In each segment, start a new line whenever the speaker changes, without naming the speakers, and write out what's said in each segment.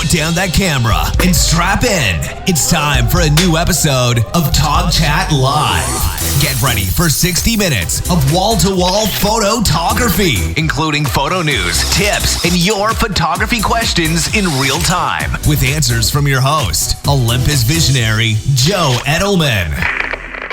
put down that camera and strap in. It's time for a new episode of TogChat Live. Get ready for 60 minutes of wall-to-wall photography, including photo news, tips, and your photography questions in real time, with answers from your host, Olympus visionary Joe Edelman.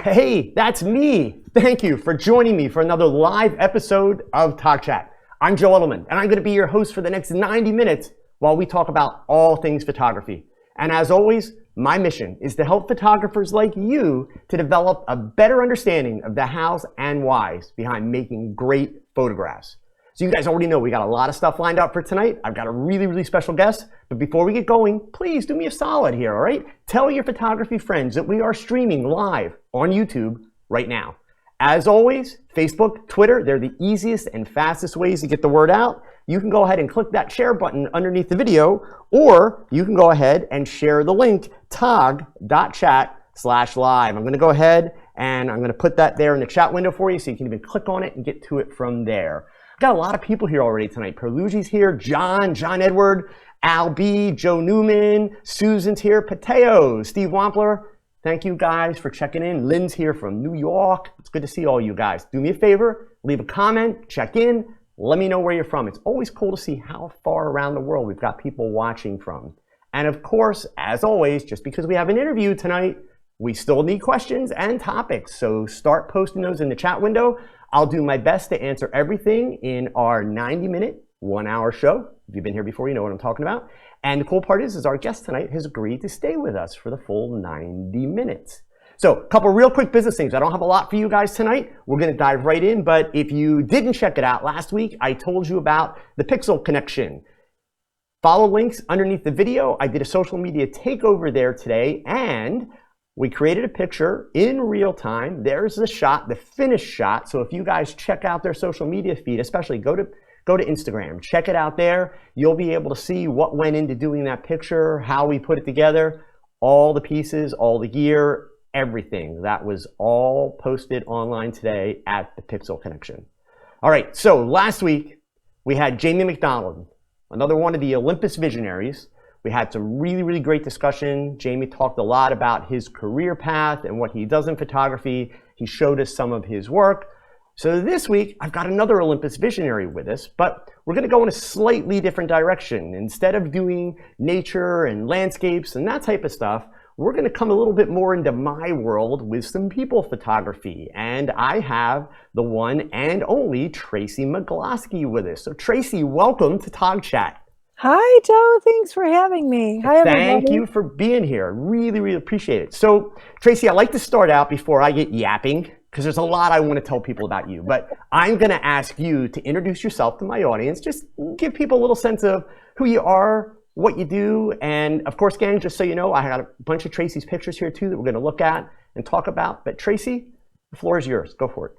Hey, that's me. Thank you for joining me for another live episode of TogChat. I'm Joe Edelman, and I'm going to be your host for the next 90 minutes while we talk about all things photography. And as always, my mission is to help photographers like you to develop a better understanding of the hows and whys behind making great photographs. So you guys already know we got a lot of stuff lined up for tonight. I've got a really special guest. But before we get going, please do me a solid here, all right? Tell your photography friends that we are streaming live on YouTube right now. As always, Facebook, Twitter, they're the easiest and fastest ways to get the word out. You can go ahead and click that share button underneath the video, or you can go ahead and share the link, tog.chat/live. I'm going to go ahead and I'm going to put that there in the chat window for you so you can even click on it and get to it from there. I've got a lot of people here already tonight. Perlugi's here, John Edward, Al B, Joe Newman, Susan's here, Pateo, Steve Wampler. Thank you guys for checking in. Lynn's here from New York. It's good to see all you guys. Do me a favor, leave a comment, check in, let me know where you're from. It's always cool to see how far around the world we've got people watching from. And of course, as always, just because we have an interview tonight, we still need questions and topics. So start posting those in the chat window. I'll do my best to answer everything in our 90-minute, 1-hour show. If you've been here before, you know what I'm talking about. And the cool part is our guest tonight has agreed to stay with us for the full 90 minutes. So a couple real quick business things. I don't have a lot for you guys tonight. We're going to dive right in. But if you didn't check it out last week, I told you about the Pixel Connection. Follow links underneath the video. I did a social media takeover there today, and we created a picture in real time. There's the shot, the finished shot. So if you guys check out their social media feed, especially go to Instagram, check it out there. You'll be able to see what went into doing that picture, how we put it together, all the pieces, all the gear, everything. That was all posted online today at the Pixel Connection. All right, so last week we had Jamie McDonald, another one of the Olympus visionaries. We had some really great discussion. Jamie talked a lot about his career path and what he does in photography. He showed us some of his work. So this week, I've got another Olympus visionary with us, but we're going to go in a slightly different direction. Instead of doing nature and landscapes and that type of stuff, we're going to come a little bit more into my world with some people photography. And I have the one and only Tracie Maglosky with us. So Tracie, welcome to TogChat.
Hi, Joe. Thanks for having me. Hi, everybody.
Thank you for being here. Really appreciate it. So Tracie, I like to start out before I get yapping, because there's a lot I want to tell people about you. But I'm going to ask you to introduce yourself to my audience. Just give people a little sense of who you are, what you do. And of course, gang, just so you know, I got a bunch of Tracie's pictures here too that we're going to look at and talk about. But Tracie, the floor is yours. Go for it.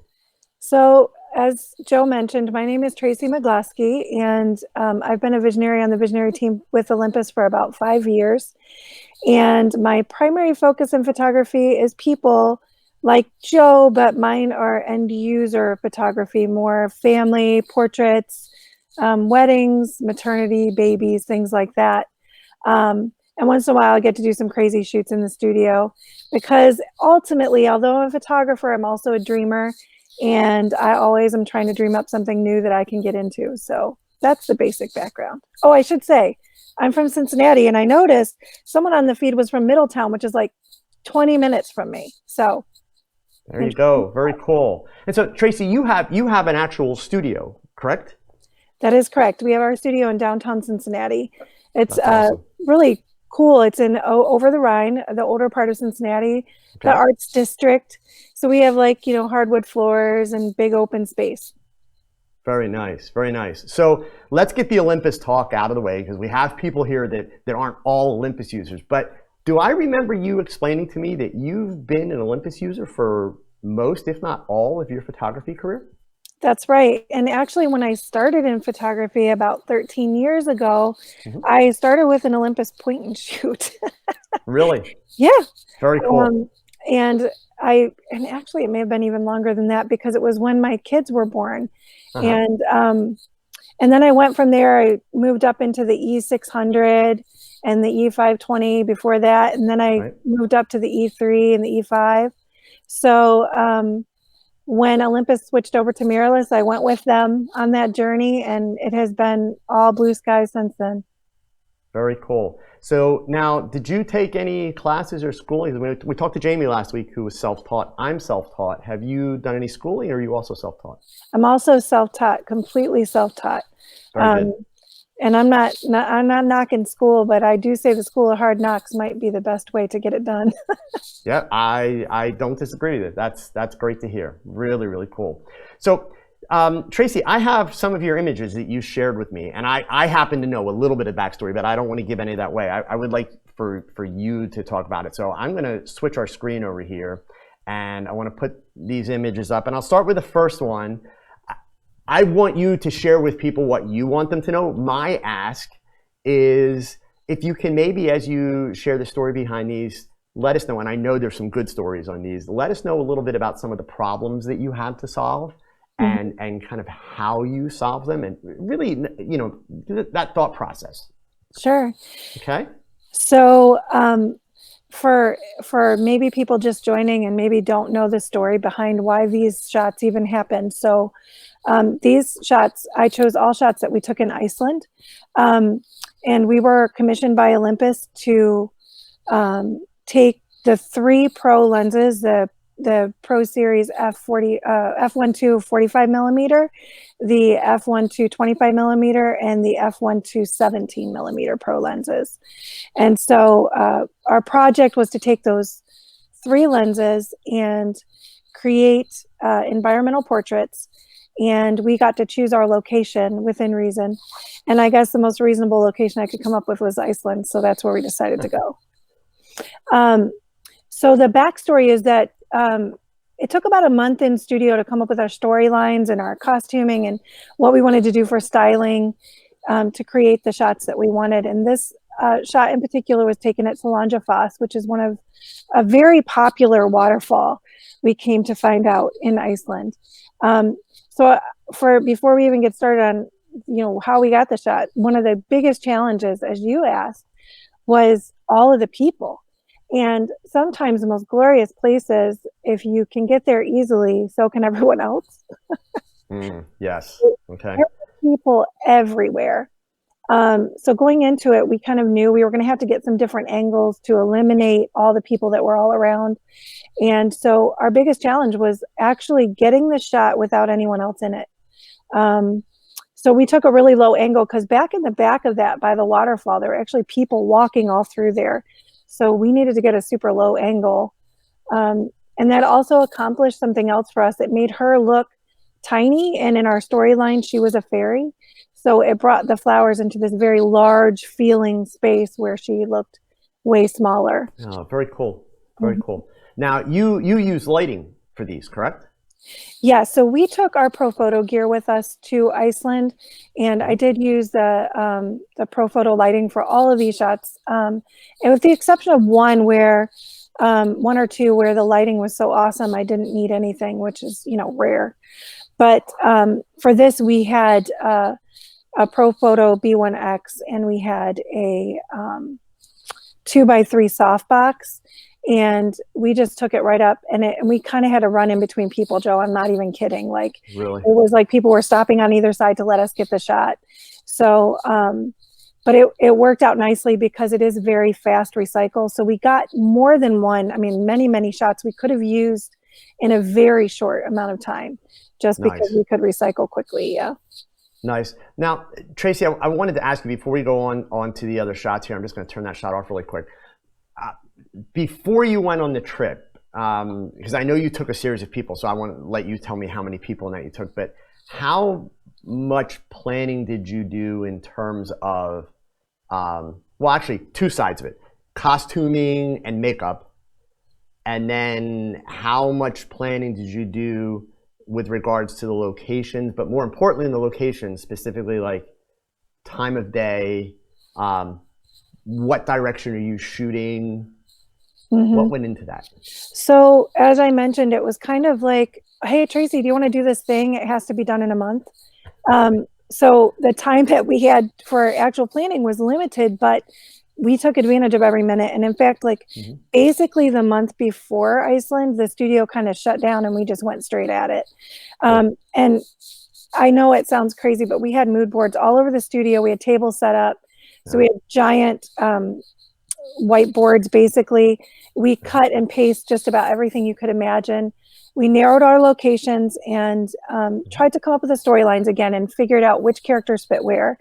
So as Joe mentioned, my name is Tracie Maglosky, and I've been a visionary on the visionary team with Olympus for about 5 years. And my primary focus in photography is people like Joe, but mine are end user photography, more family portraits, weddings, maternity, babies, things like that. And once in a while I get to do some crazy shoots in the studio, because ultimately, although I'm a photographer, I'm also a dreamer, and I always am trying to dream up something new that I can get into. So that's the basic background. Oh, I should say, I'm from Cincinnati, and I noticed someone on the feed was from Middletown, which is like 20 minutes from me. So
there you go. Very cool. And so Tracie, you have an actual studio, correct?
That is correct. We have our studio in downtown Cincinnati. It's
awesome.
Really cool. It's in over the Rhine, the older part of Cincinnati, the Arts District. So we have hardwood floors and big open space.
Very nice. Very nice. So let's get the Olympus talk out of the way, because we have people here that aren't all Olympus users. But do I remember you explaining to me that you've been an Olympus user for most, if not all, of your photography career?
That's right. And actually, when I started in photography about 13 years ago, I started with an Olympus point and shoot.
Really?
Yeah.
Very cool.
And actually it may have been even longer than that, because it was when my kids were born. And And then I went from there, I moved up into the E600 and the E520 before that. And then I moved up to the E3 and the E5. So when Olympus switched over to mirrorless, I went with them on that journey, and it has been all blue skies since then.
Very cool. So now, did you take any classes or schooling? We talked to Jamie last week, who was self-taught. I'm self-taught. Have you done any schooling, or are you also self-taught?
I'm also self-taught, completely self-taught.
Very good.
And I'm not knocking school, but I do say the school of hard knocks might be the best way to get it done.
Yeah, I don't disagree with it. That's great to hear. Really, really cool. So, Tracie, I have some of your images that you shared with me, and I happen to know a little bit of backstory, but I don't want to give any of that away. I would like for you to talk about it. So I'm going to switch our screen over here, and I want to put these images up, and I'll start with the first one. I want you to share with people what you want them to know. My ask is if you can maybe, as you share the story behind these, let us know, and I know there's some good stories on these, let us know a little bit about some of the problems that you had to solve and kind of how you solve them, and really, you know, that thought process.
Sure.
Okay.
So for maybe people just joining and maybe don't know the story behind why these shots even happened. So these shots, I chose all shots that we took in Iceland. And we were commissioned by Olympus to take the 3 Pro lenses, the Pro Series f1.2 45 millimeter, the f1.2 25 millimeter, and the f1.2 17 millimeter Pro lenses. And so our project was to take those 3 lenses and create environmental portraits. And we got to choose our location within reason. And I guess the most reasonable location I could come up with was Iceland. So that's where we decided to go. So the backstory is that it took about a month in studio to come up with our storylines and our costuming and what we wanted to do for styling to create the shots that we wanted. And this shot in particular was taken at Salanja Foss, which is one of a very popular waterfall, we came to find out, in Iceland. So before we even get started on, you know, how we got the shot, one of the biggest challenges, as you asked, was all of the people. And sometimes the most glorious places, if you can get there easily, so can everyone else.
Yes. Okay.
There were people everywhere. So going into it, we kind of knew we were going to have to get some different angles to eliminate all the people that were all around. And so our biggest challenge was actually getting the shot without anyone else in it. So we took a really low angle because back in the back of that by the waterfall, there were actually people walking all through there. So we needed to get a super low angle. And that also accomplished something else for us. It made her look tiny. And in our storyline, she was a fairy. So it brought the flowers into this very large feeling space where she looked way smaller.
Oh, very cool. Very cool. Now, you use lighting for these, correct?
Yeah, so we took our Pro Photo gear with us to Iceland, and I did use the Pro Photo lighting for all of these shots, and with the exception of one or two where the lighting was so awesome I didn't need anything, which is, you know, rare. But for this we had a Pro Photo B1X, and we had a 2x3 softbox. And we just took it right up, and we kind of had to run in between people, Joe. I'm not even kidding. Like,
really?
It was like people were stopping on either side to let us get the shot. So, but it worked out nicely because it is very fast recycle. So we got more than one, I mean, many, many shots we could have used in a very short amount of time, just because we could recycle quickly. Yeah.
Nice. Now, Tracie, I wanted to ask you before we go on to the other shots here. I'm just going to turn that shot off really quick. Before you went on the trip, because I know you took a series of people, so I want to let you tell me how many people that you took, but how much planning did you do in terms of, well, actually, 2 sides of it, costuming and makeup, and then how much planning did you do with regards to the locations, but more importantly in the locations, specifically like time of day, what direction are you shooting? What went into that?
So as I mentioned, it was kind of like, hey, Tracie, do you want to do this thing? It has to be done in a month. So the time that we had for actual planning was limited, but we took advantage of every minute. And in fact, like basically the month before Iceland, the studio kind of shut down and we just went straight at it. And I know it sounds crazy, but we had mood boards all over the studio. We had tables set up. So we had giant whiteboards, basically. We cut and paste just about everything you could imagine. We narrowed our locations and tried to come up with the storylines again and figured out which characters fit where.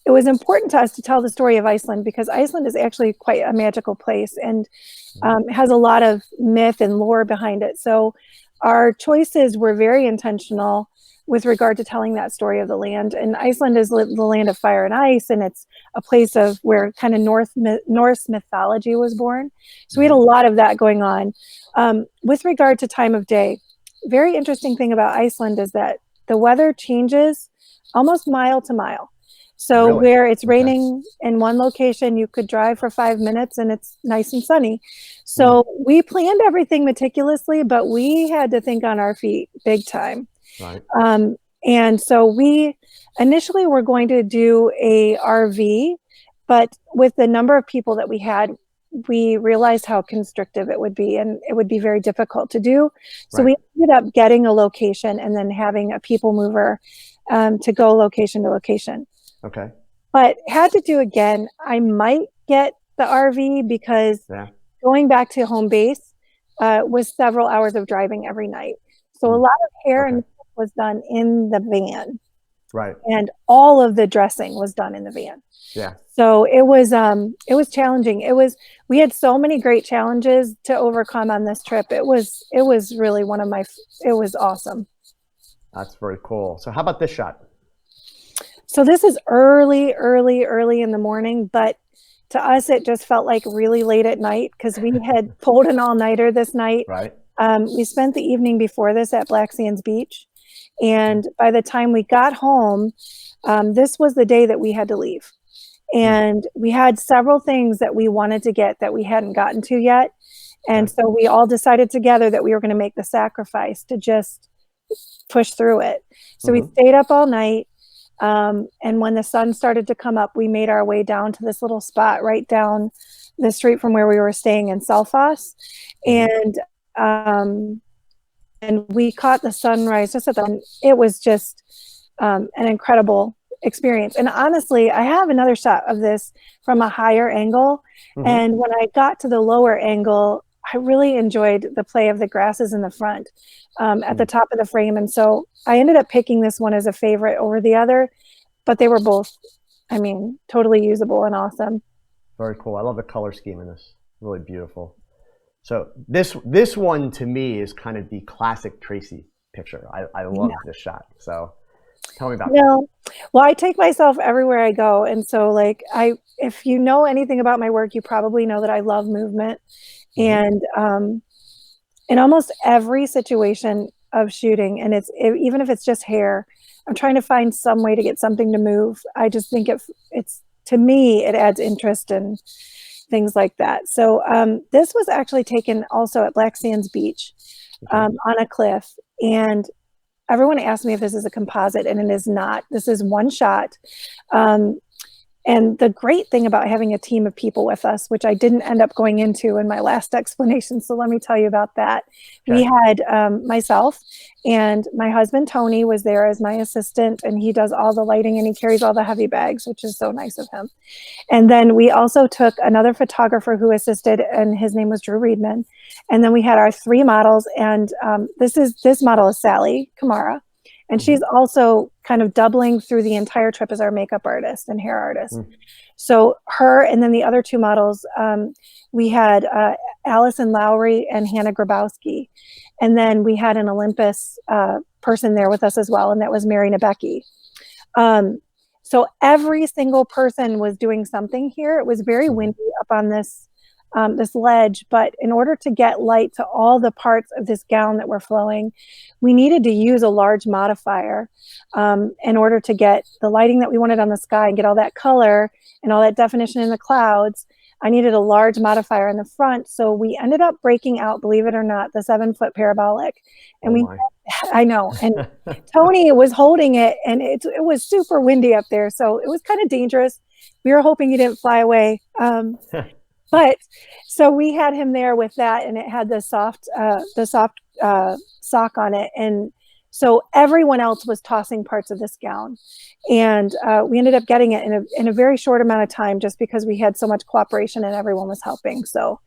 It was important to us to tell the story of Iceland because Iceland is actually quite a magical place and has a lot of myth and lore behind it. So our choices were very intentional with regard to telling that story of the land. And Iceland is the land of fire and ice, and it's a place of where kind of Norse mythology was born. So we had a lot of that going on. With regard to time of day, very interesting thing about Iceland is that the weather changes almost mile to mile. So where it's raining in one location, you could drive for 5 minutes and it's nice and sunny. So we planned everything meticulously, but we had to think on our feet big time.
Right.
And so we initially were going to do a RV, but with the number of people that we had, we realized how constrictive it would be and it would be very difficult to do. So we ended up getting a location and then having a people mover to go location to location.
Okay.
But had to do again, I might get the RV because going back to home base was several hours of driving every night. So a lot of hair and makeup was done in the van.
Right.
And all of the dressing was done in the van.
Yeah.
So it was challenging. We had so many great challenges to overcome on this trip. It was really it was awesome.
That's very cool. So how about this shot?
So this is early in the morning, but to us, it just felt like really late at night because we had pulled an all-nighter this night.
Right.
We spent the evening before this at Black Sands Beach. And by the time we got home, this was the day that we had to leave. And we had several things that we wanted to get that we hadn't gotten to yet. And so we all decided together that we were going to make the sacrifice to just push through it. So we stayed up all night. And when the sun started to come up, we made our way down to this little spot right down the street from where we were staying in Selfoss. And we caught the sunrise just at the, it was just an incredible experience. And honestly, I have another shot of this from a higher angle. And when I got to the lower angle, I really enjoyed the play of the grasses in the front at the top of the frame. And so I ended up picking this one as a favorite over the other, but they were both, I mean, totally usable and awesome.
Very cool. I love the color scheme in this. Really beautiful. So this one to me is kind of the classic Tracie picture. I love this shot. So tell me about that.
Well, I take myself everywhere I go. And so like if you know anything about my work, you probably know that I love movement. And in almost every situation of shooting, and even if it's just hair, I'm trying to find some way to get something to move. I just think it's to me, it adds interest and things like that. So this was actually taken also at Black Sands Beach on a cliff. And everyone asked me if this is a composite, and it is not. This is one shot. And the great thing about having a team of people with us, which I didn't end up going into in my last explanation, so let me tell you about that. We had myself and my husband, Tony, was there as my assistant, and he does all the lighting and he carries all the heavy bags, which is so nice of him. And then we also took another photographer who assisted, and his name was Drew Reedman. And then we had our 3 models, and this model is Sally Kamara. And she's also kind of doubling through the entire trip as our makeup artist and hair artist. So her and then the other 2 models, we had Allison Lowry and Hannah Grabowski. And then we had an Olympus person there with us as well, and that was Mary Nabecki. So every single person was doing something here. It was very windy up on this ledge, but in order to get light to all the parts of this gown that were flowing, we needed to use a large modifier in order to get the lighting that we wanted on the sky and get all that color and all that definition in the clouds. I needed a large modifier in the front. So we ended up breaking out, believe it or not, the 7-foot parabolic. And we had I know. And Tony was holding it, and it was super windy up there. So it was kind of dangerous. We were hoping he didn't fly away. But so we had him there with that, and it had the soft sock on it. And so everyone else was tossing parts of this gown. And we ended up getting it in a very short amount of time, just because we had so much cooperation and everyone was helping. So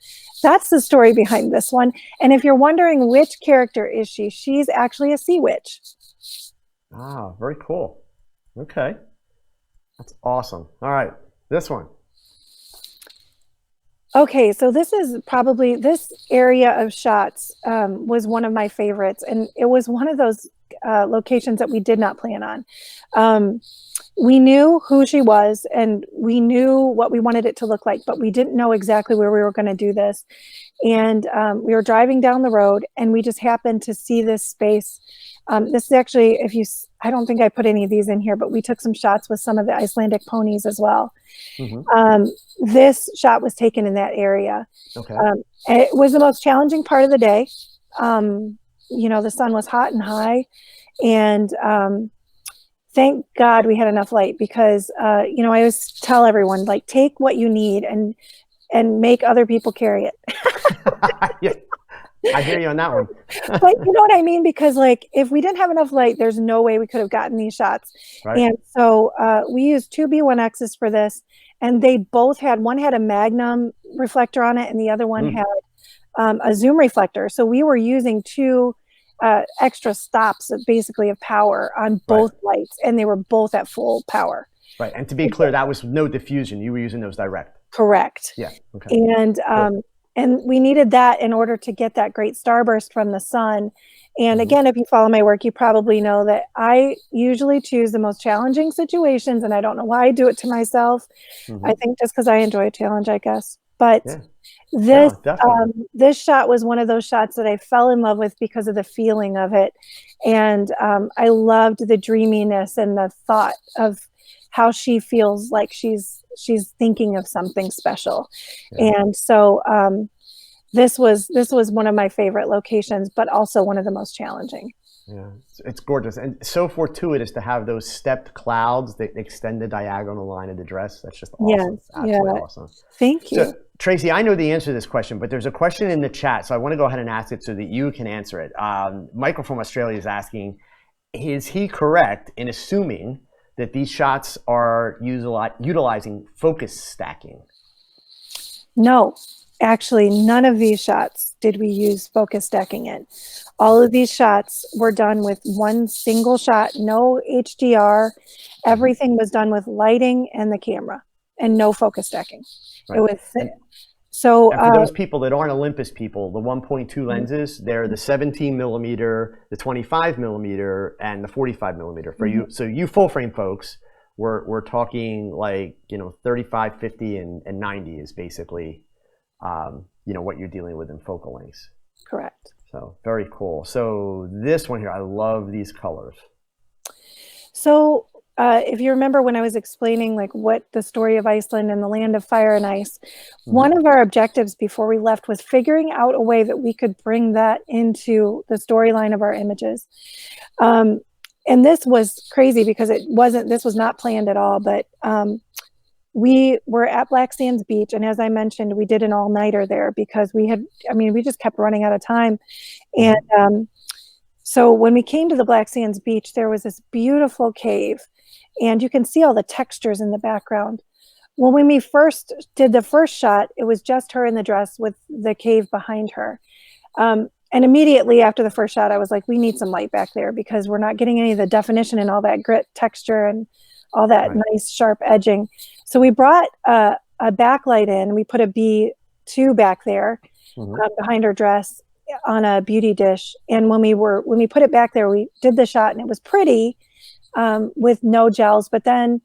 that's the story behind this one. And if you're wondering which character is she, she's actually a sea witch.
Ah, very cool. Okay. That's awesome. All right. This one.
Okay, so this is probably, this area of shots was one of my favorites, and it was one of those locations that we did not plan on. We knew who she was, and we knew what we wanted it to look like, but we didn't know exactly where we were going to do this. And we were driving down the road, and we just happened to see this space. This is actually, I don't think I put any of these in here, but we took some shots with some of the Icelandic ponies as well. Mm-hmm. This shot was taken in that area.
Okay.
It was the most challenging part of the day. The sun was hot and high, and thank God we had enough light, because I always tell everyone, like, take what you need and make other people carry it.
Yeah. I hear you on that one.
But you know what I mean? Because, like, if we didn't have enough light, there's no way we could have gotten these shots. Right. And so we used two B1Xs for this, and they both had, one had a Magnum reflector on it, and the other one had a zoom reflector. So we were using two extra stops of power on both lights, and they were both at full power. Right.
And to be clear, that was no diffusion. You were using those direct.
Correct.
Yeah. Okay.
And and we needed that in order to get that great starburst from the sun. And again, if you follow my work, you probably know that I usually choose the most challenging situations, and I don't know why I do it to myself. I think just because I enjoy a challenge, I guess. But this shot was one of those shots that I fell in love with because of the feeling of it. And I loved the dreaminess and the thought of how she feels like she's thinking of something special. Yeah. And so this was one of my favorite locations, but also one of the most challenging.
Yeah, it's gorgeous, and so fortuitous to have those stepped clouds that extend the diagonal line of the dress. That's just awesome. Yes, absolutely awesome.
Thank you.
So, Tracie, I know the answer to this question, but there's a question in the chat, so I want to go ahead and ask it so that you can answer it. Michael from Australia is asking, is he correct in assuming that these shots are utilizing focus stacking?
No, actually, none of these shots did we use focus stacking in. All of these shots were done with one single shot, no HDR. Everything was done with lighting and the camera, and no focus stacking. Right. It was so.
And for those people that aren't Olympus people, the 1.2 lenses, they're the 17 millimeter, the 25 millimeter, and the 45 millimeter. For you, so you full frame folks, we're talking like 35, 50, and 90 is basically what you're dealing with in focal lengths.
Correct.
So very cool. So this one here, I love these colors.
So if you remember when I was explaining like what the story of Iceland and the land of fire and ice, one of our objectives before we left was figuring out a way that we could bring that into the storyline of our images. And this was crazy because this was not planned at all, but we were at Black Sands Beach, and as I mentioned, we did an all-nighter there because we just kept running out of time. And so when we came to the Black Sands Beach, there was this beautiful cave, and you can see all the textures in the background. Well, when we first did the first shot, it was just her in the dress with the cave behind her. And immediately after the first shot, I was like, we need some light back there because we're not getting any of the definition and all that grit texture and all that nice sharp edging. So we brought a backlight in. We put a B2 back there behind her dress on a beauty dish. And when we put it back there, we did the shot, and it was pretty with no gels. But then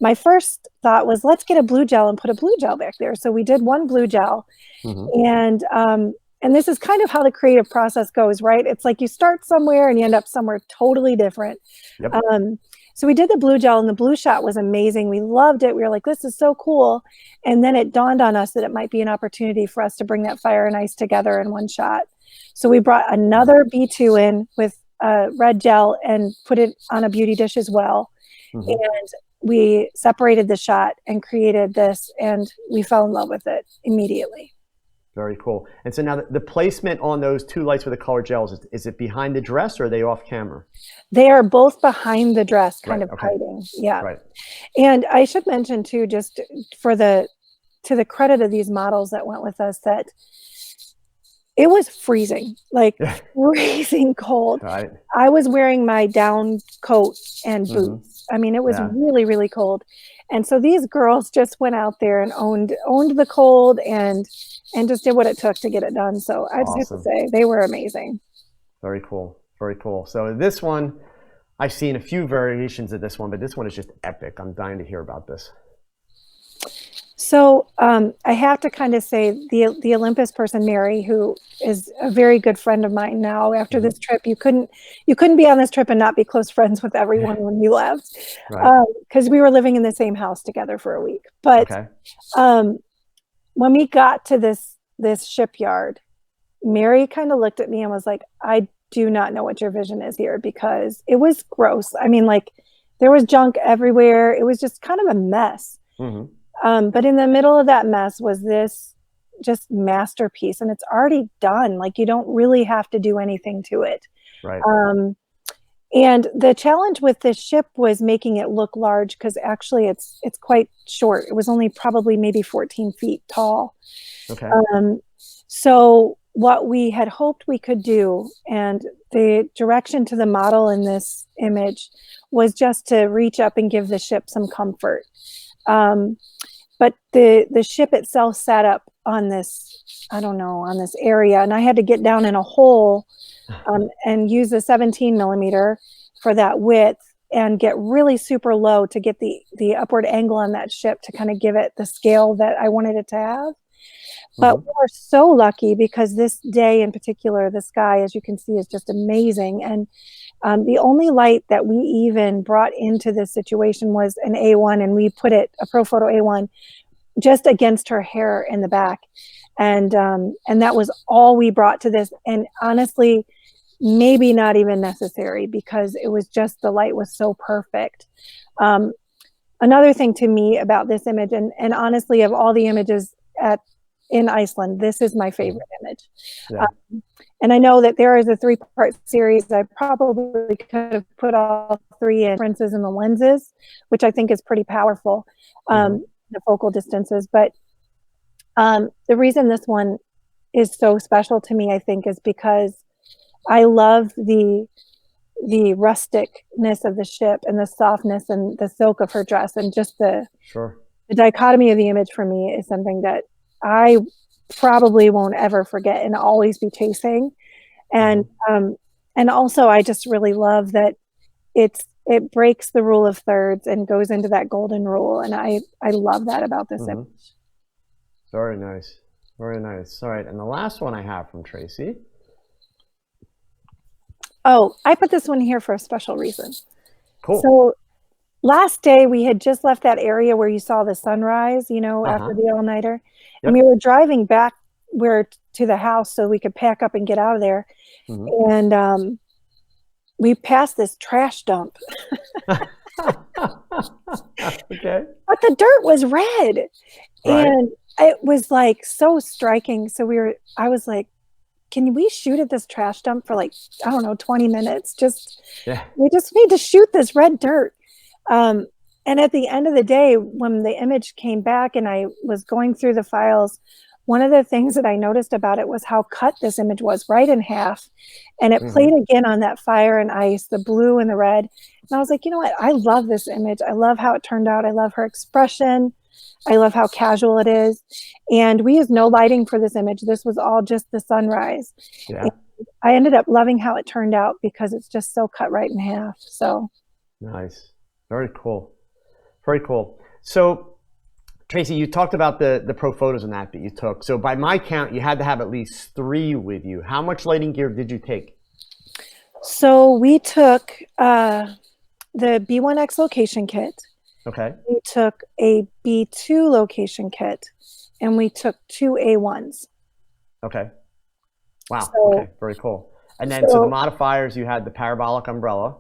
my first thought was, let's get a blue gel and put a blue gel back there. So we did one blue gel, and this is kind of how the creative process goes, right? It's like you start somewhere and you end up somewhere totally different. Yep. So we did the blue gel, and the blue shot was amazing. We loved it. We were like, this is so cool. And then it dawned on us that it might be an opportunity for us to bring that fire and ice together in one shot. So we brought another B2 in with red gel and put it on a beauty dish as well.
Mhm.
And we separated the shot and created this, and we fell in love with it immediately.
Very cool. And so now the placement on those two lights with the colored gels, is it behind the dress or are they off camera?
They are both behind the dress, kind
Right,
of
okay.
hiding. Yeah.
Right.
And I should mention too, just for to the credit of these models that went with us, that it was freezing, like freezing cold.
Right.
I was wearing my down coat and boots. I mean, it was
Yeah.
really, really cold. And so these girls just went out there and owned the cold and just did what it took to get it done. So I just have to say they were amazing.
Very cool. Very cool. So this one, I've seen a few variations of this one, but this one is just epic. I'm dying to hear about this.
So I have to kind of say the Olympus person, Mary, who is a very good friend of mine now. After this trip, you couldn't be on this trip and not be close friends with everyone when you left, because we were living in the same house together for a week. But when we got to this shipyard, Mary kind of looked at me and was like, "I do not know what your vision is here," because it was gross. I mean, like there was junk everywhere. It was just kind of a mess. But in the middle of that mess was this just masterpiece, and it's already done. Like you don't really have to do anything to it.
Right.
And the challenge with this ship was making it look large, because actually it's quite short. It was only probably maybe 14 feet tall.
Okay.
So what we had hoped we could do, and the direction to the model in this image, was just to reach up and give the ship some comfort. But the ship itself sat up on this, I don't know, on this area, and I had to get down in a hole and use a 17 millimeter for that width and get really super low to get the upward angle on that ship to kind of give it the scale that I wanted it to have. But we were so lucky, because this day in particular, the sky, as you can see, is just amazing. And the only light that we even brought into this situation was an A1, and we put a Profoto A1 just against her hair in the back. And that was all we brought to this. And honestly, maybe not even necessary, because it was just, the light was so perfect. Another thing to me about this image, and honestly, of all the images in Iceland, this is my favorite image.
Yeah.
And I know that there is a 3-part series. I probably could have put all 3 in differences in the lenses, which I think is pretty powerful, the focal distances. But the reason this one is so special to me, I think, is because I love the rusticness of the ship and the softness and the silk of her dress, and just the dichotomy of the image for me is something that I probably won't ever forget and always be chasing. And also I just really love that it breaks the rule of thirds and goes into that golden rule. And I love that about this image.
Very nice. Very nice. All right. And the last one I have from Tracie.
Oh, I put this one here for a special reason.
Cool.
So last day we had just left that area where you saw the sunrise, after the all-nighter. And we were driving back to the house so we could pack up and get out of there. And we passed this trash dump.
Okay.
But the dirt was red. And it was like so striking. So I was like, can we shoot at this trash dump for, like, I don't know, 20 minutes? We just need to shoot this red dirt. And at the end of the day, when the image came back and I was going through the files, one of the things that I noticed about it was how cut this image was, right in half. And it played again on that fire and ice, the blue and the red. And I was like, you know what? I love this image. I love how it turned out. I love her expression. I love how casual it is. And we used no lighting for this image. This was all just the sunrise.
Yeah.
I ended up loving how it turned out, because it's just so cut right in half. So
nice. Very cool. Very cool. So Tracie, you talked about the pro photos and that you took. So by my count, you had to have at least 3 with you. How much lighting gear did you take?
So we took the B1X location kit.
Okay.
We took a B2 location kit, and we took 2 A1s.
Okay. Wow.
So,
okay. Very cool. And then, so the modifiers, you had the parabolic umbrella,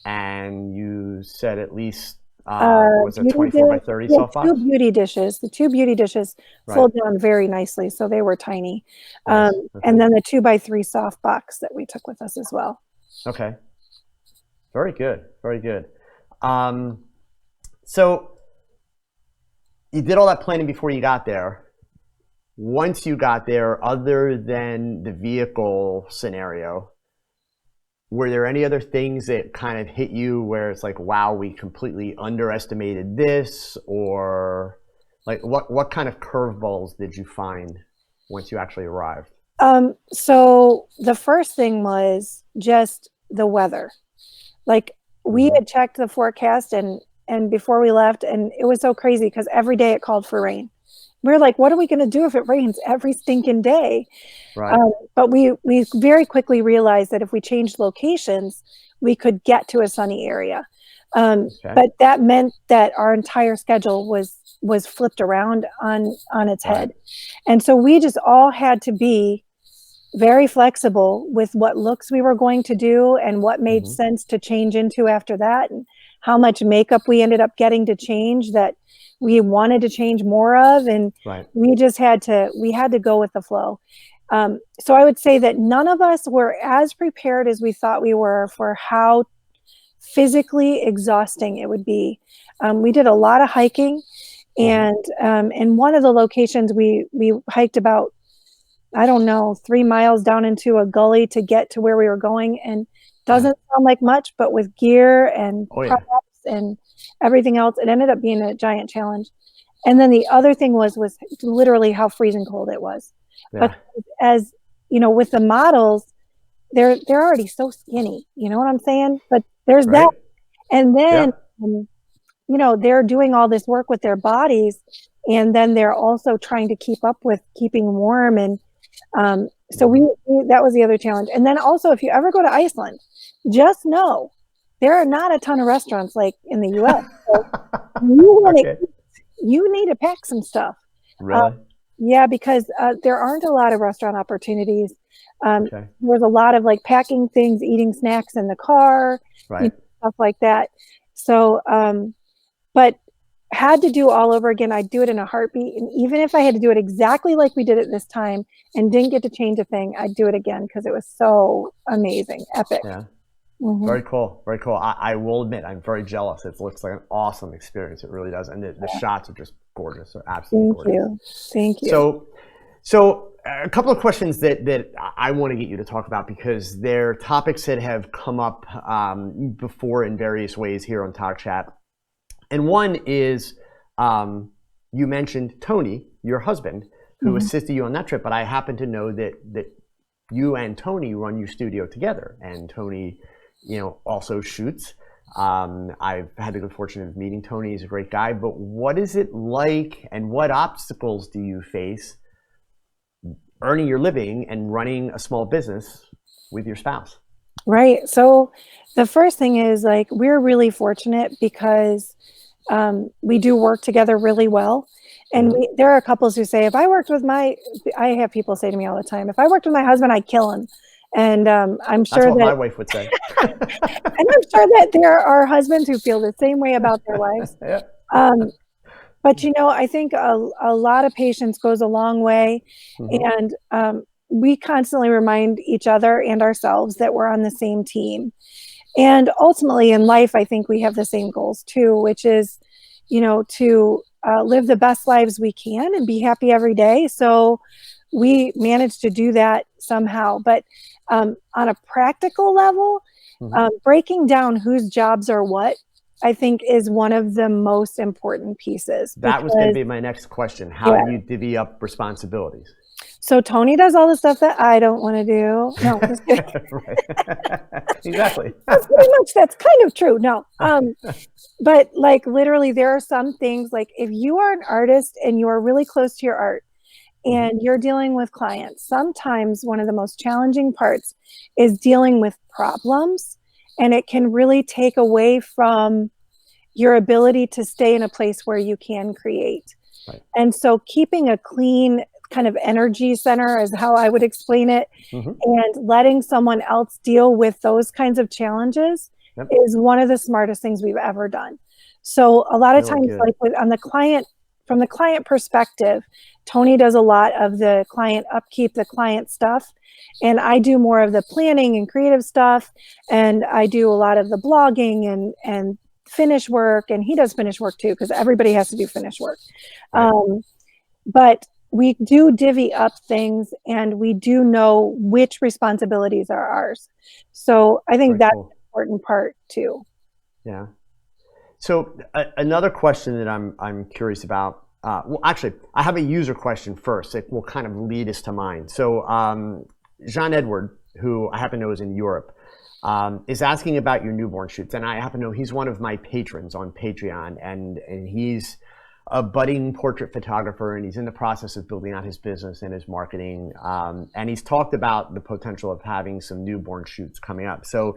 and you said at least, was it 24 by 30 softbox?
Two beauty dishes. The two beauty dishes fold down very nicely, so they were tiny.
Nice.
And then the 2x3 softbox that we took with us as well.
Okay. Very good. Very good. So you did all that planning before you got there. Once you got there, other than the vehicle scenario, were there any other things that kind of hit you where it's like, wow, we completely underestimated this? Or like what kind of curveballs did you find once you actually arrived?
So the first thing was just the weather. Like we had checked the forecast and before we left, and it was so crazy because every day it called for rain. We were like, what are we going to do if it rains every stinking day?
Right.
But we very quickly realized that if we changed locations, we could get to a sunny area. But that meant that our entire schedule was flipped around on its head. And so we just all had to be very flexible with what looks we were going to do and what made sense to change into after that, and how much makeup we ended up getting to change that we wanted to change more of. And we just had to go with the flow. So I would say that none of us were as prepared as we thought we were for how physically exhausting it would be. We did a lot of hiking, and in one of the locations we hiked about, I don't know, 3 miles down into a gully to get to where we were going. And doesn't sound like much, but with gear and props and everything else, it ended up being a giant challenge. And then the other thing was literally how freezing cold it was. But as you know, with the models, they're already so skinny, you know what I'm saying? But there's that. And then, you know, they're doing all this work with their bodies, and then they're also trying to keep up with keeping warm. And so that was the other challenge. And then also, if you ever go to Iceland, just know there are not a ton of restaurants like in the US. So you need to pack some stuff.
Really?
Yeah, because there aren't a lot of restaurant opportunities. There's a lot of like packing things, eating snacks in the car, stuff like that. So, but had to do all over again, I'd do it in a heartbeat. And even if I had to do it exactly like we did it this time and didn't get to change a thing, I'd do it again because it was so amazing, epic.
Yeah. Very cool. Very cool. I will admit, I'm very jealous. It looks like an awesome experience. It really does. And the shots are just gorgeous. They're absolutely gorgeous.
Thank you.
So a couple of questions that I want to get you to talk about, because they're topics that have come up before in various ways here on TogChat. And one is, you mentioned Tony, your husband, who assisted you on that trip, but I happen to know that you and Tony run your studio together, and Tony, you know, also shoots. I've had the good fortune of meeting Tony. He's a great guy, but what is it like, and what obstacles do you face earning your living and running a small business with your spouse?
Right. So the first thing is, like, we're really fortunate because we do work together really well. And there are couples who say, I have people say to me all the time, if I worked with my husband, I'd kill him. And I'm sure
that's what my wife would say.
And I'm sure that there are husbands who feel the same way about their wives. But, you know, I think a lot of patience goes a long way. And we constantly remind each other and ourselves that we're on the same team. And ultimately in life, I think we have the same goals too, which is, you know, to live the best lives we can and be happy every day. So we managed to do that somehow. But on a practical level, breaking down whose jobs are what, I think, is one of the most important pieces.
That was going to be my next question. How do you divvy up responsibilities?
So Tony does all the stuff that I don't want to do. No, just kidding.
Exactly.
That's kind of true. No. But like literally there are some things, like if you are an artist and you are really close to your art and you're dealing with clients, sometimes one of the most challenging parts is dealing with problems, and it can really take away from your ability to stay in a place where you can create. And so keeping a clean kind of energy center is how I would explain it.
Mm-hmm.
And letting someone else deal with those kinds of challenges is one of the smartest things we've ever done. So a lot of times, like from the client perspective, Tony does a lot of the client upkeep, the client stuff. And I do more of the planning and creative stuff. And I do a lot of the blogging and finish work. And he does finish work too, because everybody has to do finish work. Right. But we do divvy up things, and we do know which responsibilities are ours. So I think that's an important part too.
Yeah. So another question that I'm curious about. Well, actually, I have a user question first. It will kind of lead us to mine. So Jean-Edouard, who I happen to know is in Europe, is asking about your newborn shoots. And I happen to know he's one of my patrons on Patreon, and he's a budding portrait photographer, and he's in the process of building out his business and his marketing. And he's talked about the potential of having some newborn shoots coming up. So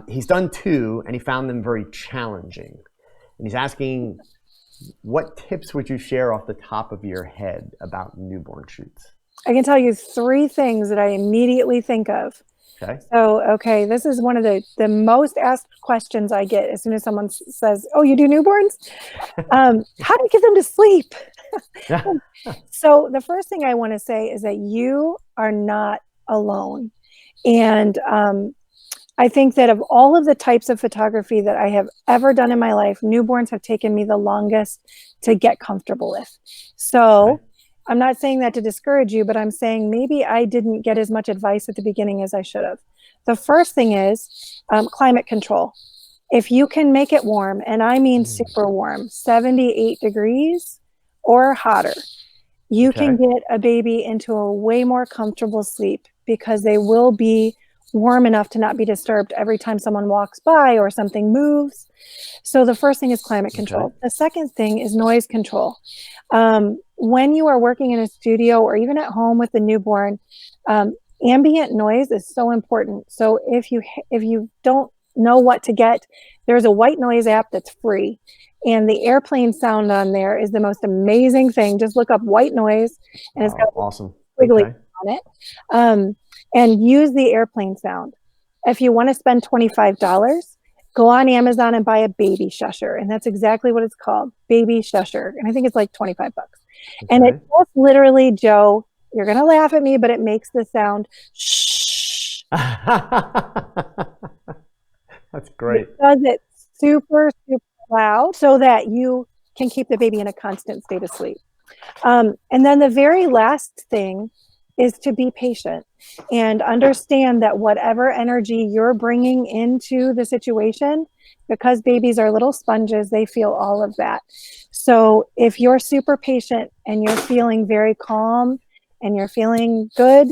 he's done 2, and he found them very challenging. And he's asking, what tips would you share off the top of your head about newborn shoots?
I can tell you 3 things that I immediately think of.
Okay.
So, this is one of the most asked questions I get as soon as someone says, "Oh, you do newborns? How do you get them to sleep?" So the first thing I want to say is that you are not alone. And I think that of all of the types of photography that I have ever done in my life, newborns have taken me the longest to get comfortable with. So I'm not saying that to discourage you, but I'm saying maybe I didn't get as much advice at the beginning as I should have. The first thing is climate control. If you can make it warm, and I mean super warm, 78 degrees or hotter, you can get a baby into a way more comfortable sleep, because they will be warm enough to not be disturbed every time someone walks by or something moves. So the first thing is climate control. The second thing is noise control. When you are working in a studio or even at home with a newborn, ambient noise is so important. So if you don't know what to get, there's a white noise app that's free. And the airplane sound on there is the most amazing thing. Just look up white noise, and it's got
awesome
wiggly on it. And use the airplane sound. If you want to spend $25, go on Amazon and buy a baby shusher. And that's exactly what it's called, baby shusher. And I think it's like $25. And it just literally, Joe, you're going to laugh at me, but it makes the sound shh.
That's great.
It does it super, super loud so that you can keep the baby in a constant state of sleep. And then the very last thing is to be patient and understand that whatever energy you're bringing into the situation, because babies are little sponges, they feel all of that. So if you're super patient and you're feeling very calm and you're feeling good,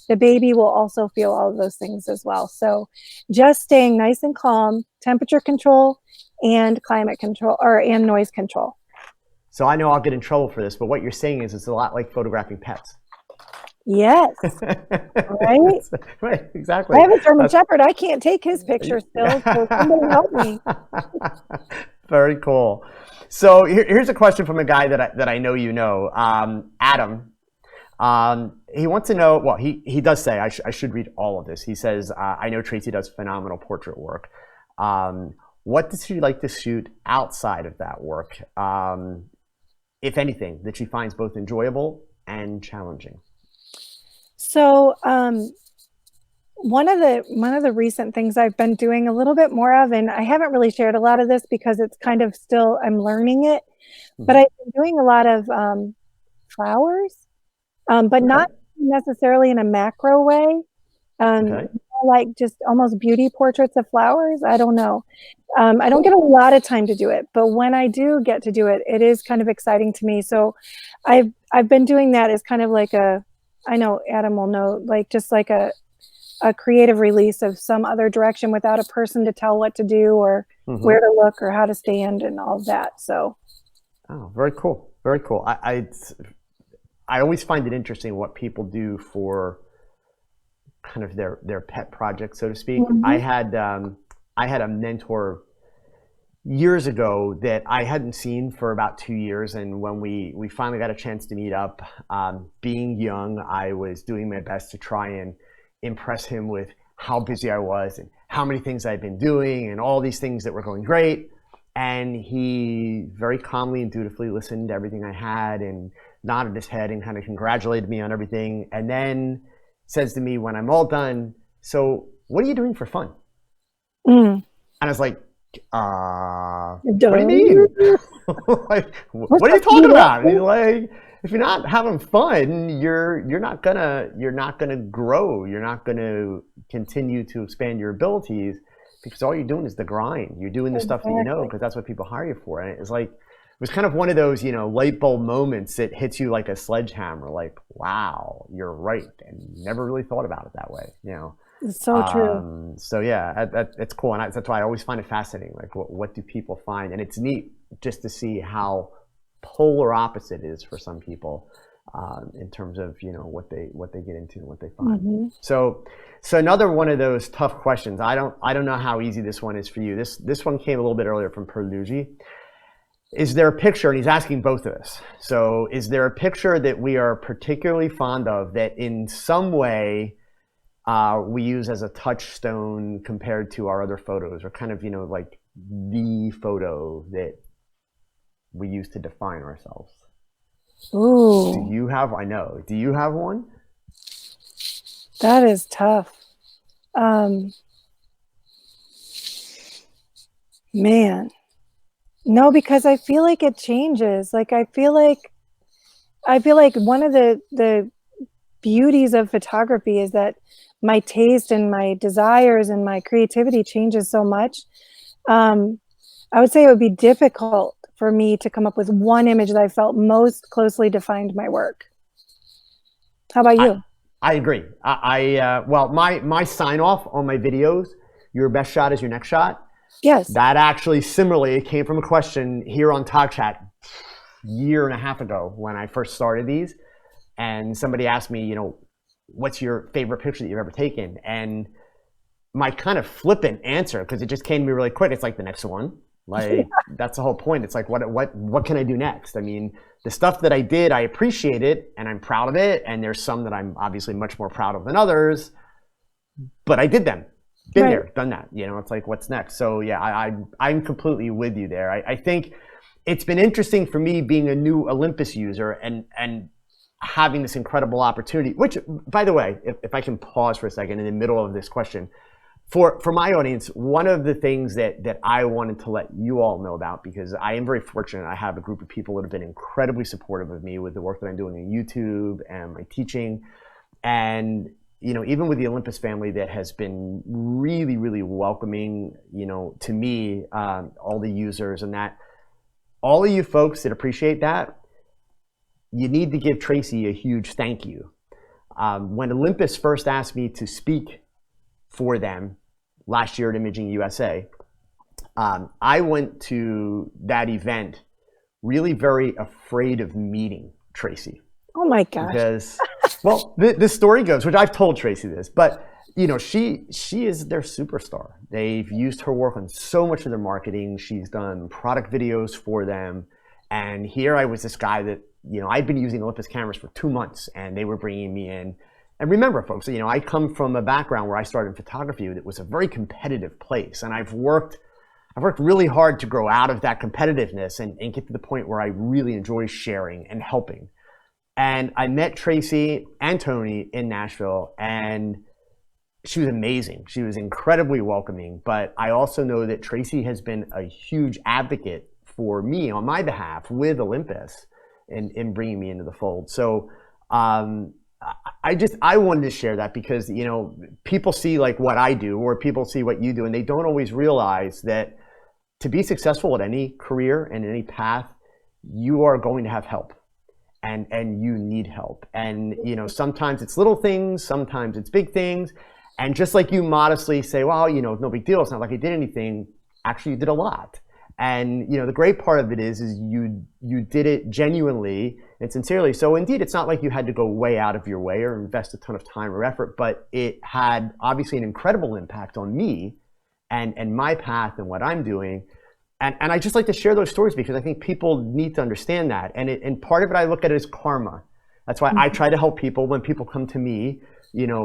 the baby will also feel all of those things as well. So just staying nice and calm, temperature control and climate control and noise control.
So I know I'll get in trouble for this, but what you're saying is it's a lot like photographing pets.
Yes. Right?
Right, exactly.
I have a German Shepherd. I can't take his picture still, so somebody help me.
Very cool. So here's a question from a guy that I know you know, Adam. He wants to know, well, he does say, I should read all of this. He says, I know Tracie does phenomenal portrait work. What does she like to shoot outside of that work, if anything, that she finds both enjoyable and challenging?
So one of the recent things I've been doing a little bit more of, and I haven't really shared a lot of this because it's kind of still, I'm learning it, but I've been doing a lot of flowers, but not necessarily in a macro way. Like just almost beauty portraits of flowers. I don't know. I don't get a lot of time to do it, but when I do get to do it, it is kind of exciting to me. So I've been doing that as kind of like I know Adam will know, like just like a creative release of some other direction without a person to tell what to do or where to look or how to stand and all of that. So.
Oh, very cool. Very cool. I always find it interesting what people do for kind of their pet project, so to speak. I had a mentor years ago that I hadn't seen for about 2 years. And when we finally got a chance to meet up, being young, I was doing my best to try and impress him with how busy I was and how many things I'd been doing and all these things that were going great. And he very calmly and dutifully listened to everything I had and nodded his head and kind of congratulated me on everything. And then says to me when I'm all done, "So what are you doing for fun?" And I was like, what do you mean? Like, what are you talking about? And he's like, if you're not having fun, you're not gonna grow. You're not gonna continue to expand your abilities because all you're doing is the grind. You're doing the stuff that you know because that's what people hire you for. And it was kind of one of those, light bulb moments that hits you like a sledgehammer. Like, wow, you're right, and never really thought about it that way.
It's so true.
So yeah, it's cool, and that's why I always find it fascinating. Like, what do people find? And it's neat just to see how polar opposite it is for some people in terms of what they get into and what they find.
Mm-hmm.
So another one of those tough questions. I don't know how easy this one is for you. This one came a little bit earlier from Perlugi. Is there a picture, and he's asking both of us, so is there a picture that we are particularly fond of that in some way we use as a touchstone compared to our other photos, or kind of, like the photo that we use to define ourselves?
Ooh.
Do you have one?
That is tough. Man. No, because I feel like it changes. Like I feel like one of the beauties of photography is that my taste and my desires and my creativity changes so much. I would say it would be difficult for me to come up with one image that I felt most closely defined my work. How about you?
I agree. Well, my sign off on my videos, your best shot is your next shot.
Yes.
That actually similarly came from a question here on TogChat a year and a half ago when I first started these. And somebody asked me, what's your favorite picture that you've ever taken? And my kind of flippant answer, because it just came to me really quick, it's like the next one. Like, that's the whole point. It's like, what can I do next? I mean, the stuff that I did, I appreciate it and I'm proud of it. And there's some that I'm obviously much more proud of than others, but I did them. Been there, done that. It's like, what's next? So yeah, I'm completely with you there. I think it's been interesting for me being a new Olympus user and having this incredible opportunity, which, by the way, if I can pause for a second in the middle of this question, for my audience, one of the things that I wanted to let you all know about, because I am very fortunate, I have a group of people that have been incredibly supportive of me with the work that I'm doing on YouTube and my teaching. And even with the Olympus family that has been really, really welcoming, to me, all the users, and that all of you folks that appreciate that, you need to give Tracie a huge thank you. When Olympus first asked me to speak for them last year at Imaging USA, I went to that event really very afraid of meeting Tracie.
Oh my gosh.
Because, well, the story goes, which I've told Tracie this, but she is their superstar. They've used her work on so much of their marketing. She's done product videos for them. And here I was this guy that, I'd been using Olympus cameras for 2 months and they were bringing me in. And remember, folks, I come from a background where I started in photography that was a very competitive place. And I've worked really hard to grow out of that competitiveness and get to the point where I really enjoy sharing and helping. And I met Tracie and Tony in Nashville, and she was amazing. She was incredibly welcoming. But I also know that Tracie has been a huge advocate for me on my behalf with Olympus in bringing me into the fold. So I wanted to share that because, people see like what I do or people see what you do, and they don't always realize that to be successful at any career and any path, you are going to have help. And you need help. And, sometimes it's little things, sometimes it's big things. And just like you modestly say, well, no big deal. It's not like I did anything. Actually, you did a lot. And, the great part of it is you did it genuinely and sincerely. So indeed, it's not like you had to go way out of your way or invest a ton of time or effort, but it had obviously an incredible impact on me and my path and what I'm doing. And I just like to share those stories because I think people need to understand that. And part of it I look at it as karma. That's why I try to help people when people come to me,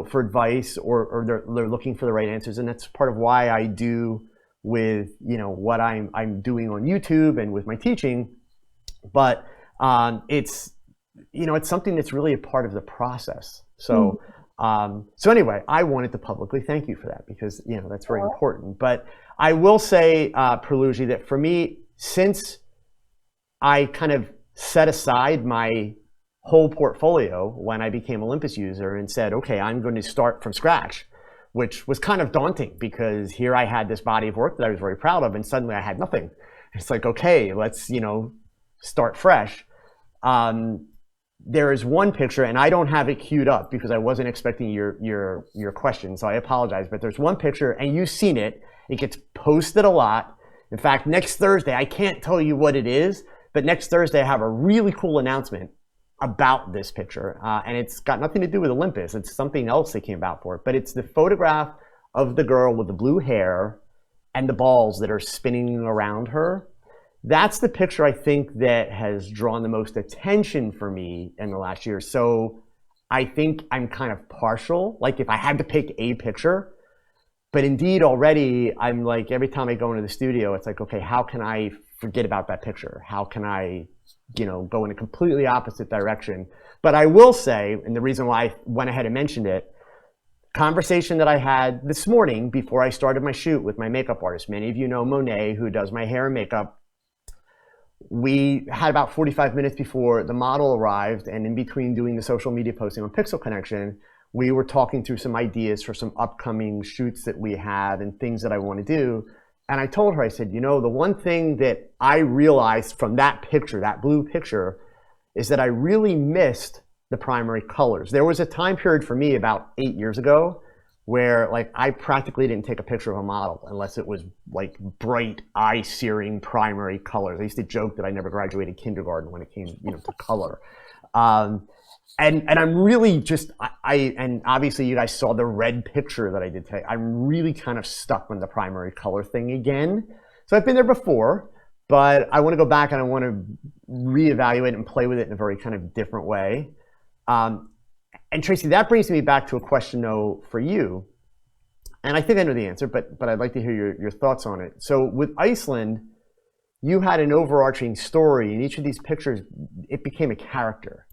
for advice or they're looking for the right answers. And that's part of why I do with, what I'm doing on YouTube and with my teaching. But it's something that's really a part of the process. So, so anyway, I wanted to publicly thank you for that because, that's very important. But I will say, Perlugi, that for me, since I kind of set aside my whole portfolio when I became Olympus user and said, okay, I'm going to start from scratch, which was kind of daunting because here I had this body of work that I was very proud of and suddenly I had nothing. It's like, okay, let's, start fresh. There is one picture, and I don't have it queued up because I wasn't expecting your question, so I apologize. But there's one picture, and you've seen it. It gets posted a lot. In fact, next Thursday, I can't tell you what it is, but next Thursday I have a really cool announcement about this picture, and it's got nothing to do with Olympus. It's something else that came about for it. But it's the photograph of the girl with the blue hair and the balls that are spinning around her. That's the picture I think that has drawn the most attention for me in the last year. So I think I'm kind of partial, like if I had to pick a picture, but indeed already I'm like, every time I go into the studio, it's like, okay, how can I forget about that picture? How can I, go in a completely opposite direction? But I will say, and the reason why I went ahead and mentioned it, conversation that I had this morning before I started my shoot with my makeup artist. Many of you know Monet, who does my hair and makeup. We had about 45 minutes before the model arrived, and in between doing the social media posting on Pixel Connection, we were talking through some ideas for some upcoming shoots that we have and things that I want to do. And I told her, I said, the one thing that I realized from that picture, that blue picture, is that I really missed the primary colors. There was a time period for me about 8 years ago where I practically didn't take a picture of a model unless it was bright, eye-searing primary colors. I used to joke that I never graduated kindergarten when it came, to color. And I'm really just, and obviously you guys saw the red picture that I did today. I'm really kind of stuck on the primary color thing again. So I've been there before, but I want to go back and I want to reevaluate and play with it in a very kind of different way. And Tracie, that brings me back to a question though for you. And I think I know the answer, but I'd like to hear your thoughts on it. So with Iceland, you had an overarching story. In each of these pictures, it became a character.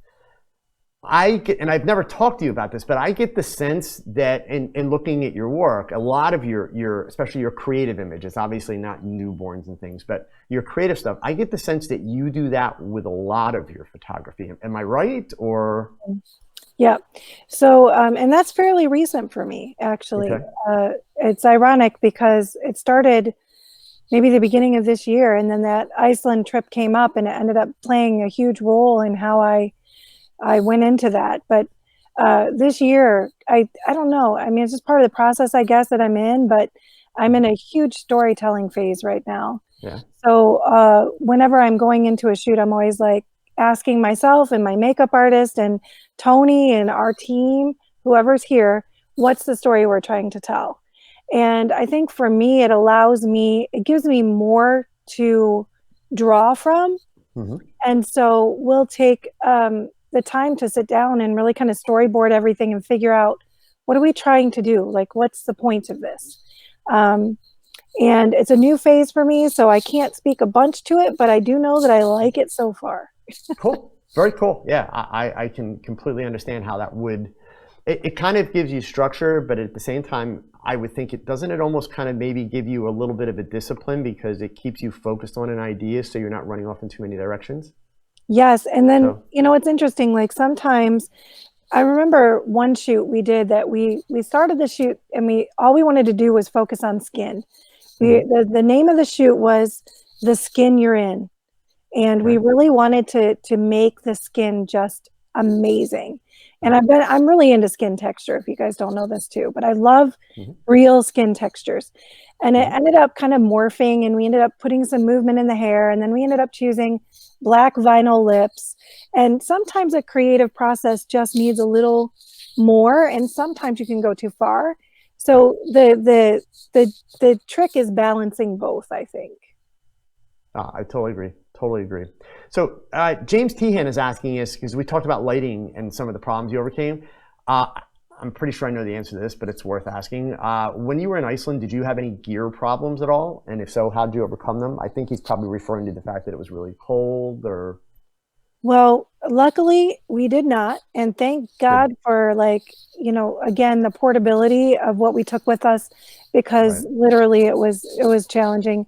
And I've never talked to you about this, but I get the sense that in looking at your work, a lot of your especially your creative images, obviously not newborns and things, but your creative stuff, I get the sense that you do that with a lot of your photography. Am I right? Or?
Yeah. So, and that's fairly recent for me, actually. Okay. It's ironic because it started maybe the beginning of this year, and then that Iceland trip came up and it ended up playing a huge role in how I went into that. But this year, I don't know. I mean, it's just part of the process, I guess, that I'm in, but I'm in a huge storytelling phase right now.
Yeah.
So whenever I'm going into a shoot, I'm always asking myself and my makeup artist and Tony and our team, whoever's here, what's the story we're trying to tell? And I think for me, it gives me more to draw from. Mm-hmm. And so we'll take the time to sit down and really kind of storyboard everything and figure out, what are we trying to do? What's the point of this? And it's a new phase for me, so I can't speak a bunch to it, but I do know that I like it so far.
Cool. Very cool. Yeah, I can completely understand how that would, it kind of gives you structure, but at the same time, I would think doesn't it almost kind of maybe give you a little bit of a discipline because it keeps you focused on an idea so you're not running off in too many directions?
Yes. And then, it's interesting, sometimes I remember one shoot we did that we started the shoot and all we wanted to do was focus on skin. The name of the shoot was The Skin You're In. And we really wanted to make the skin just amazing. And I'm really into skin texture, if you guys don't know this too, but I love real skin textures. And it ended up kind of morphing, and we ended up putting some movement in the hair, and then we ended up choosing black vinyl lips. And sometimes a creative process just needs a little more, and sometimes you can go too far. So the trick is balancing both, I think.
I totally agree. Totally agree. So James Tehan is asking us, because we talked about lighting and some of the problems you overcame. I'm pretty sure I know the answer to this, but it's worth asking. When you were in Iceland, did you have any gear problems at all? And if so, how did you overcome them? I think he's probably referring to the fact that it was really cold or...
Well, luckily we did not. And thank God for, like, you know, again, the portability of what we took with us, because literally it was challenging.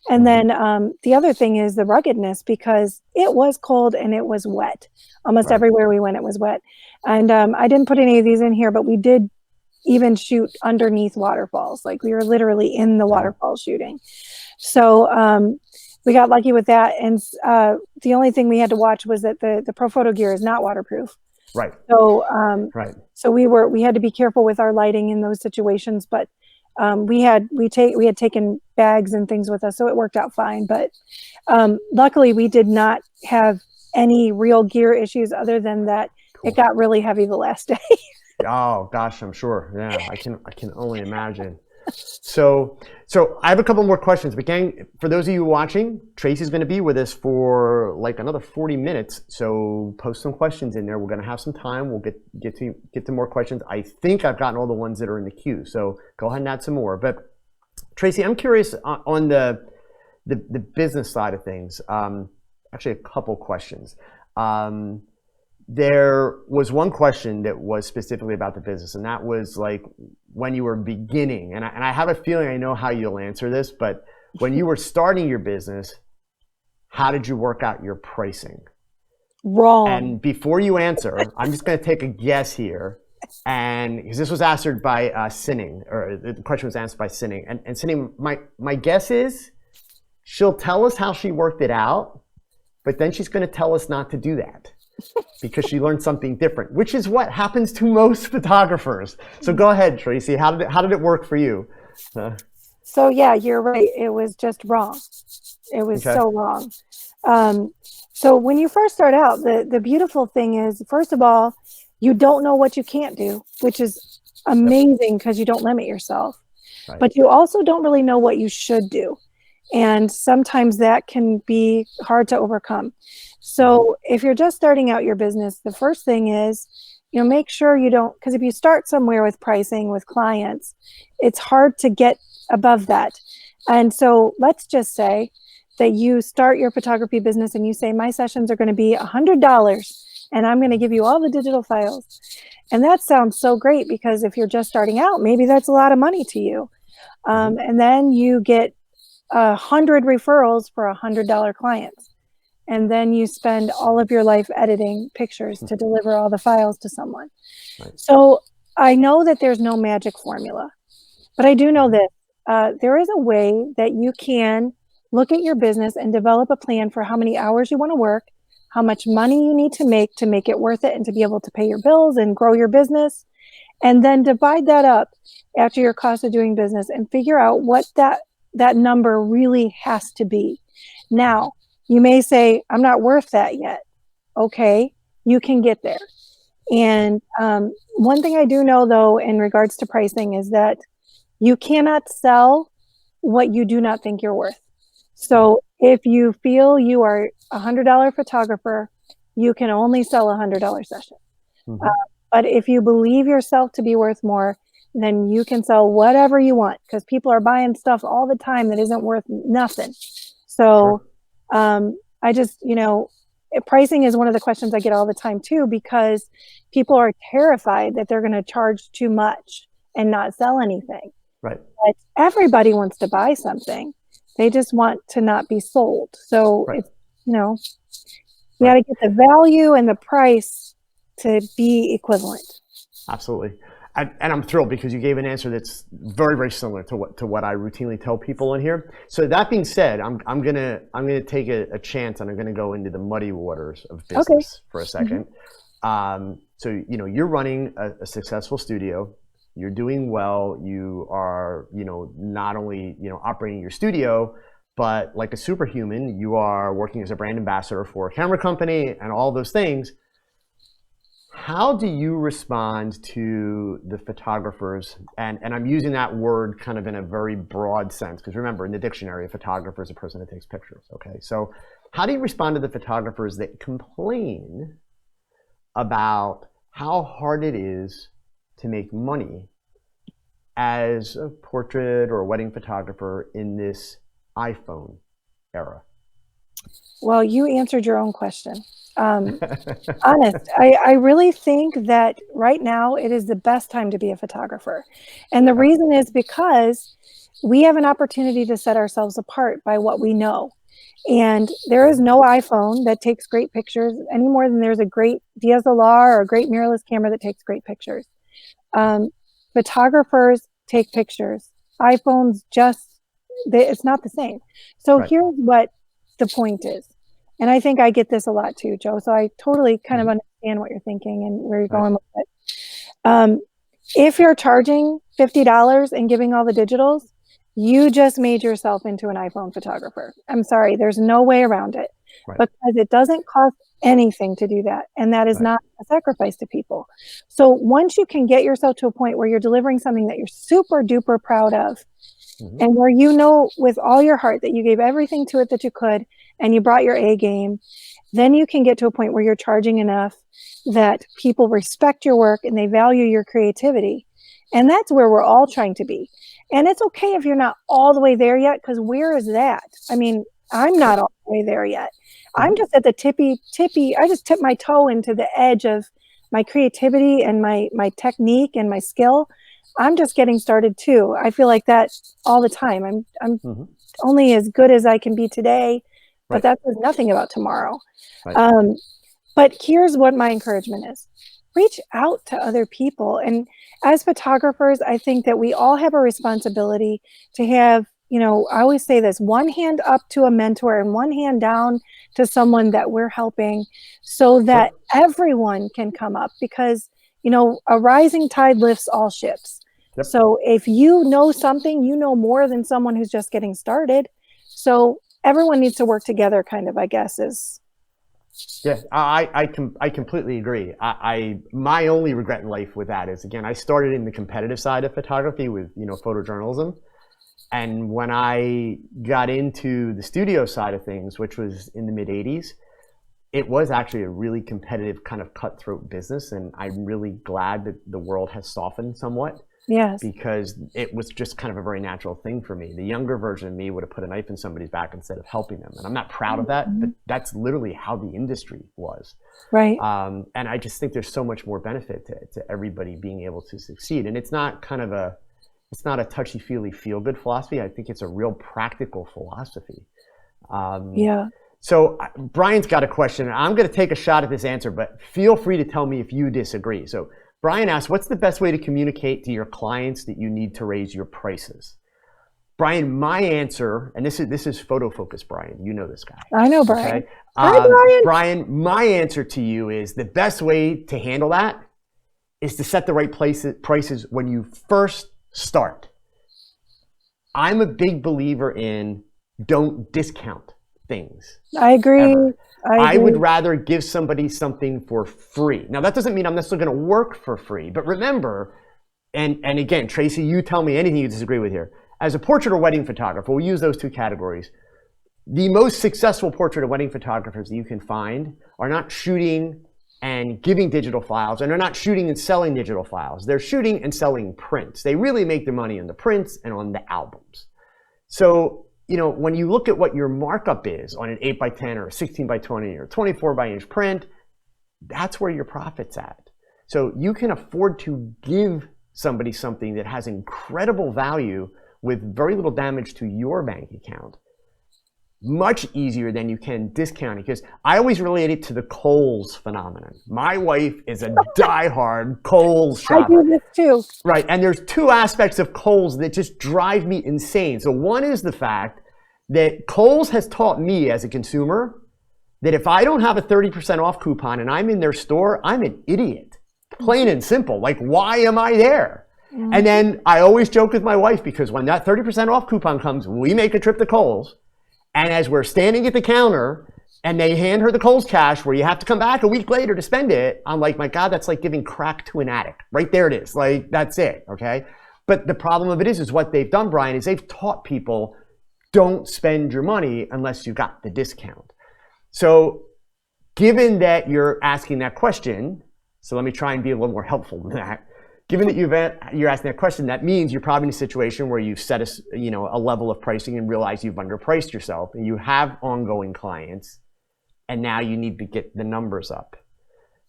And then the other thing is the ruggedness, because it was cold and it was wet. Almost everywhere we went, it was wet. And I didn't put any of these in here, but we did even shoot underneath waterfalls. Like, we were literally in the waterfall shooting. So we got lucky with that. And the only thing we had to watch was that the Profoto gear is not waterproof.
Right.
So so we had to be careful with our lighting in those situations. But we had taken bags and things with us, so it worked out fine. But luckily we did not have any real gear issues, other than that it got really heavy the last day.
Oh gosh, I'm sure. Yeah, I can only imagine. So I have a couple more questions. But gang, for those of you watching, Tracie's going to be with us for like another 40 minutes. So post some questions in there. We're going to have some time. We'll get to more questions. I think I've gotten all the ones that are in the queue. So go ahead and add some more. But Tracie, I'm curious on the business side of things. Actually, a couple questions. There was one question that was specifically about the business, and that was like when you were beginning, and I have a feeling I know how you'll answer this, but when you were starting your business, how did you work out your pricing?
Wrong.
And before you answer, I'm just going to take a guess here, and because this was answered by Sinning, or the question was answered by Sinning, and Sinning, my guess is she'll tell us how she worked it out, but then she's going to tell us not to do that. Because she learned something different, which is what happens to most photographers. So go ahead, Tracie. How did it work for you?
So yeah, you're right. It was just wrong. It was so wrong. So when you first start out, the beautiful thing is, first of all, you don't know what you can't do, which is amazing because you don't limit yourself. Right. But you also don't really know what you should do. And sometimes that can be hard to overcome. So if you're just starting out your business, the first thing is, you know, make sure you don't, because if you start somewhere with pricing with clients, it's hard to get above that. And so let's just say that you start your photography business and you say, my sessions are going to be $100 and I'm going to give you all the digital files. And that sounds so great, because if you're just starting out, maybe that's a lot of money to you. And then you get 100 referrals for $100 clients. And then you spend all of your life editing pictures to deliver all the files to someone. Right. So I know that there's no magic formula, but I do know that there is a way that you can look at your business and develop a plan for how many hours you want to work, how much money you need to make it worth it and to be able to pay your bills and grow your business. And then divide that up after your cost of doing business and figure out what that number really has to be. Now, you may say, I'm not worth that yet. Okay, you can get there. And one thing I do know, though, in regards to pricing is that you cannot sell what you do not think you're worth. So if you feel you are a $100 photographer, you can only sell a $100 session. But if you believe yourself to be worth more, then you can sell whatever you want, because people are buying stuff all the time that isn't worth nothing. So I just, you know, pricing is one of the questions I get all the time too, because people are terrified that they're going to charge too much and not sell anything.
Right.
But everybody wants to buy something. They just want to not be sold. So it's, you know, you got to get the value and the price to be equivalent.
Absolutely. And I'm thrilled because you gave an answer that's very, very similar to what I routinely tell people in here. So that being said, I'm gonna take a chance, and I'm gonna go into the muddy waters of business for a second. So you know, you're running a successful studio. You're doing well. You are, you know, not only, you know, operating your studio, but like a superhuman, you are working as a brand ambassador for a camera company and all those things. How do you respond to the photographers? And I'm using that word kind of in a very broad sense, because remember, in the dictionary, a photographer is a person that takes pictures, okay? So how do you respond to the photographers that complain about how hard it is to make money as a portrait or a wedding photographer in this iPhone era?
Well, you answered your own question. Honest, I really think that right now it is the best time to be a photographer. And the reason is because we have an opportunity to set ourselves apart by what we know. And there is no iPhone that takes great pictures any more than there's a great DSLR or a great mirrorless camera that takes great pictures. Photographers take pictures. iPhones it's not the same. So here's what the point is. And I think I get this a lot too, Joe. So I totally kind of understand what you're thinking and where you're going with it. If you're charging $50 and giving all the digitals, you just made yourself into an iPhone photographer. I'm sorry, there's no way around it. Because it doesn't cost anything to do that. And that is not a sacrifice to people. So once you can get yourself to a point where you're delivering something that you're super duper proud of, and where you know with all your heart that you gave everything to it that you could, and you brought your A game, then you can get to a point where you're charging enough that people respect your work and they value your creativity. And that's where we're all trying to be. And it's okay if you're not all the way there yet, because where is that? I mean, I'm not all the way there yet. I'm just at the tippy, I just tip my toe into the edge of my creativity and my technique and my skill. I'm just getting started too. I feel like that all the time. I'm only as good as I can be today, but that says nothing about tomorrow. But here's what my encouragement is. Reach out to other people. And as photographers, I think that we all have a responsibility to have, I always say this, one hand up to a mentor and one hand down to someone that we're helping, so that everyone can come up, because, a rising tide lifts all ships. So if you know something, you know more than someone who's just getting started. So everyone needs to work together, kind of, I guess, is.
Yeah, I completely agree. My only regret in life with that is, again, I started in the competitive side of photography with, photojournalism. And when I got into the studio side of things, which was in the mid 80s, it was actually a really competitive kind of cutthroat business. And I'm really glad that the world has softened somewhat.
Yes.
Because it was just kind of a very natural thing for me. The younger version of me would have put a knife in somebody's back instead of helping them. And I'm not proud of that, but that's literally how the industry was.
Right.
And I just think there's so much more benefit to everybody being able to succeed. And it's not kind of it's not a touchy-feely feel-good philosophy. I think it's a real practical philosophy. So Brian's got a question. I'm going to take a shot at this answer, but feel free to tell me if you disagree. So Brian asks, what's the best way to communicate to your clients that you need to raise your prices? Brian, my answer, and this is photo focus, Brian. You know this guy.
I know Brian.
Okay?
Hi, Brian.
Brian, my answer to you is the best way to handle that is to set the right prices when you first start. I'm a big believer in don't discount things.
I agree.
I would rather give somebody something for free. Now, that doesn't mean I'm necessarily going to work for free, but remember, and again, Tracie, you tell me anything you disagree with here. As a portrait or wedding photographer, we'll use those two categories. The most successful portrait or wedding photographers that you can find are not shooting and giving digital files, and they're not shooting and selling digital files. They're shooting and selling prints. They really make their money on the prints and on the albums. So, when you look at what your markup is on an 8x10 or a 16x20 or 24x inch print, that's where your profit's at. So you can afford to give somebody something that has incredible value with very little damage to your bank account. Much easier than you can discount it, because I always relate it to the Kohl's phenomenon. My wife is a diehard Kohl's shopper.
I do this too.
Right, and there's two aspects of Kohl's that just drive me insane. So one is the fact that Kohl's has taught me as a consumer that if I don't have a 30% off coupon and I'm in their store, I'm an idiot. Plain and simple. Like, why am I there? And then I always joke with my wife, because when that 30% off coupon comes, we make a trip to Kohl's. And as we're standing at the counter and they hand her the Kohl's cash where you have to come back a week later to spend it, I'm like, my God, that's like giving crack to an addict. Right there it is. Like, that's it, okay? But the problem of it is what they've done, Brian, is they've taught people, don't spend your money unless you got the discount. So given that you're asking that question, so let me try and be a little more helpful than that. Given that you're asking that question, that means you're probably in a situation where you've set a level of pricing and realize you've underpriced yourself, and you have ongoing clients, and now you need to get the numbers up.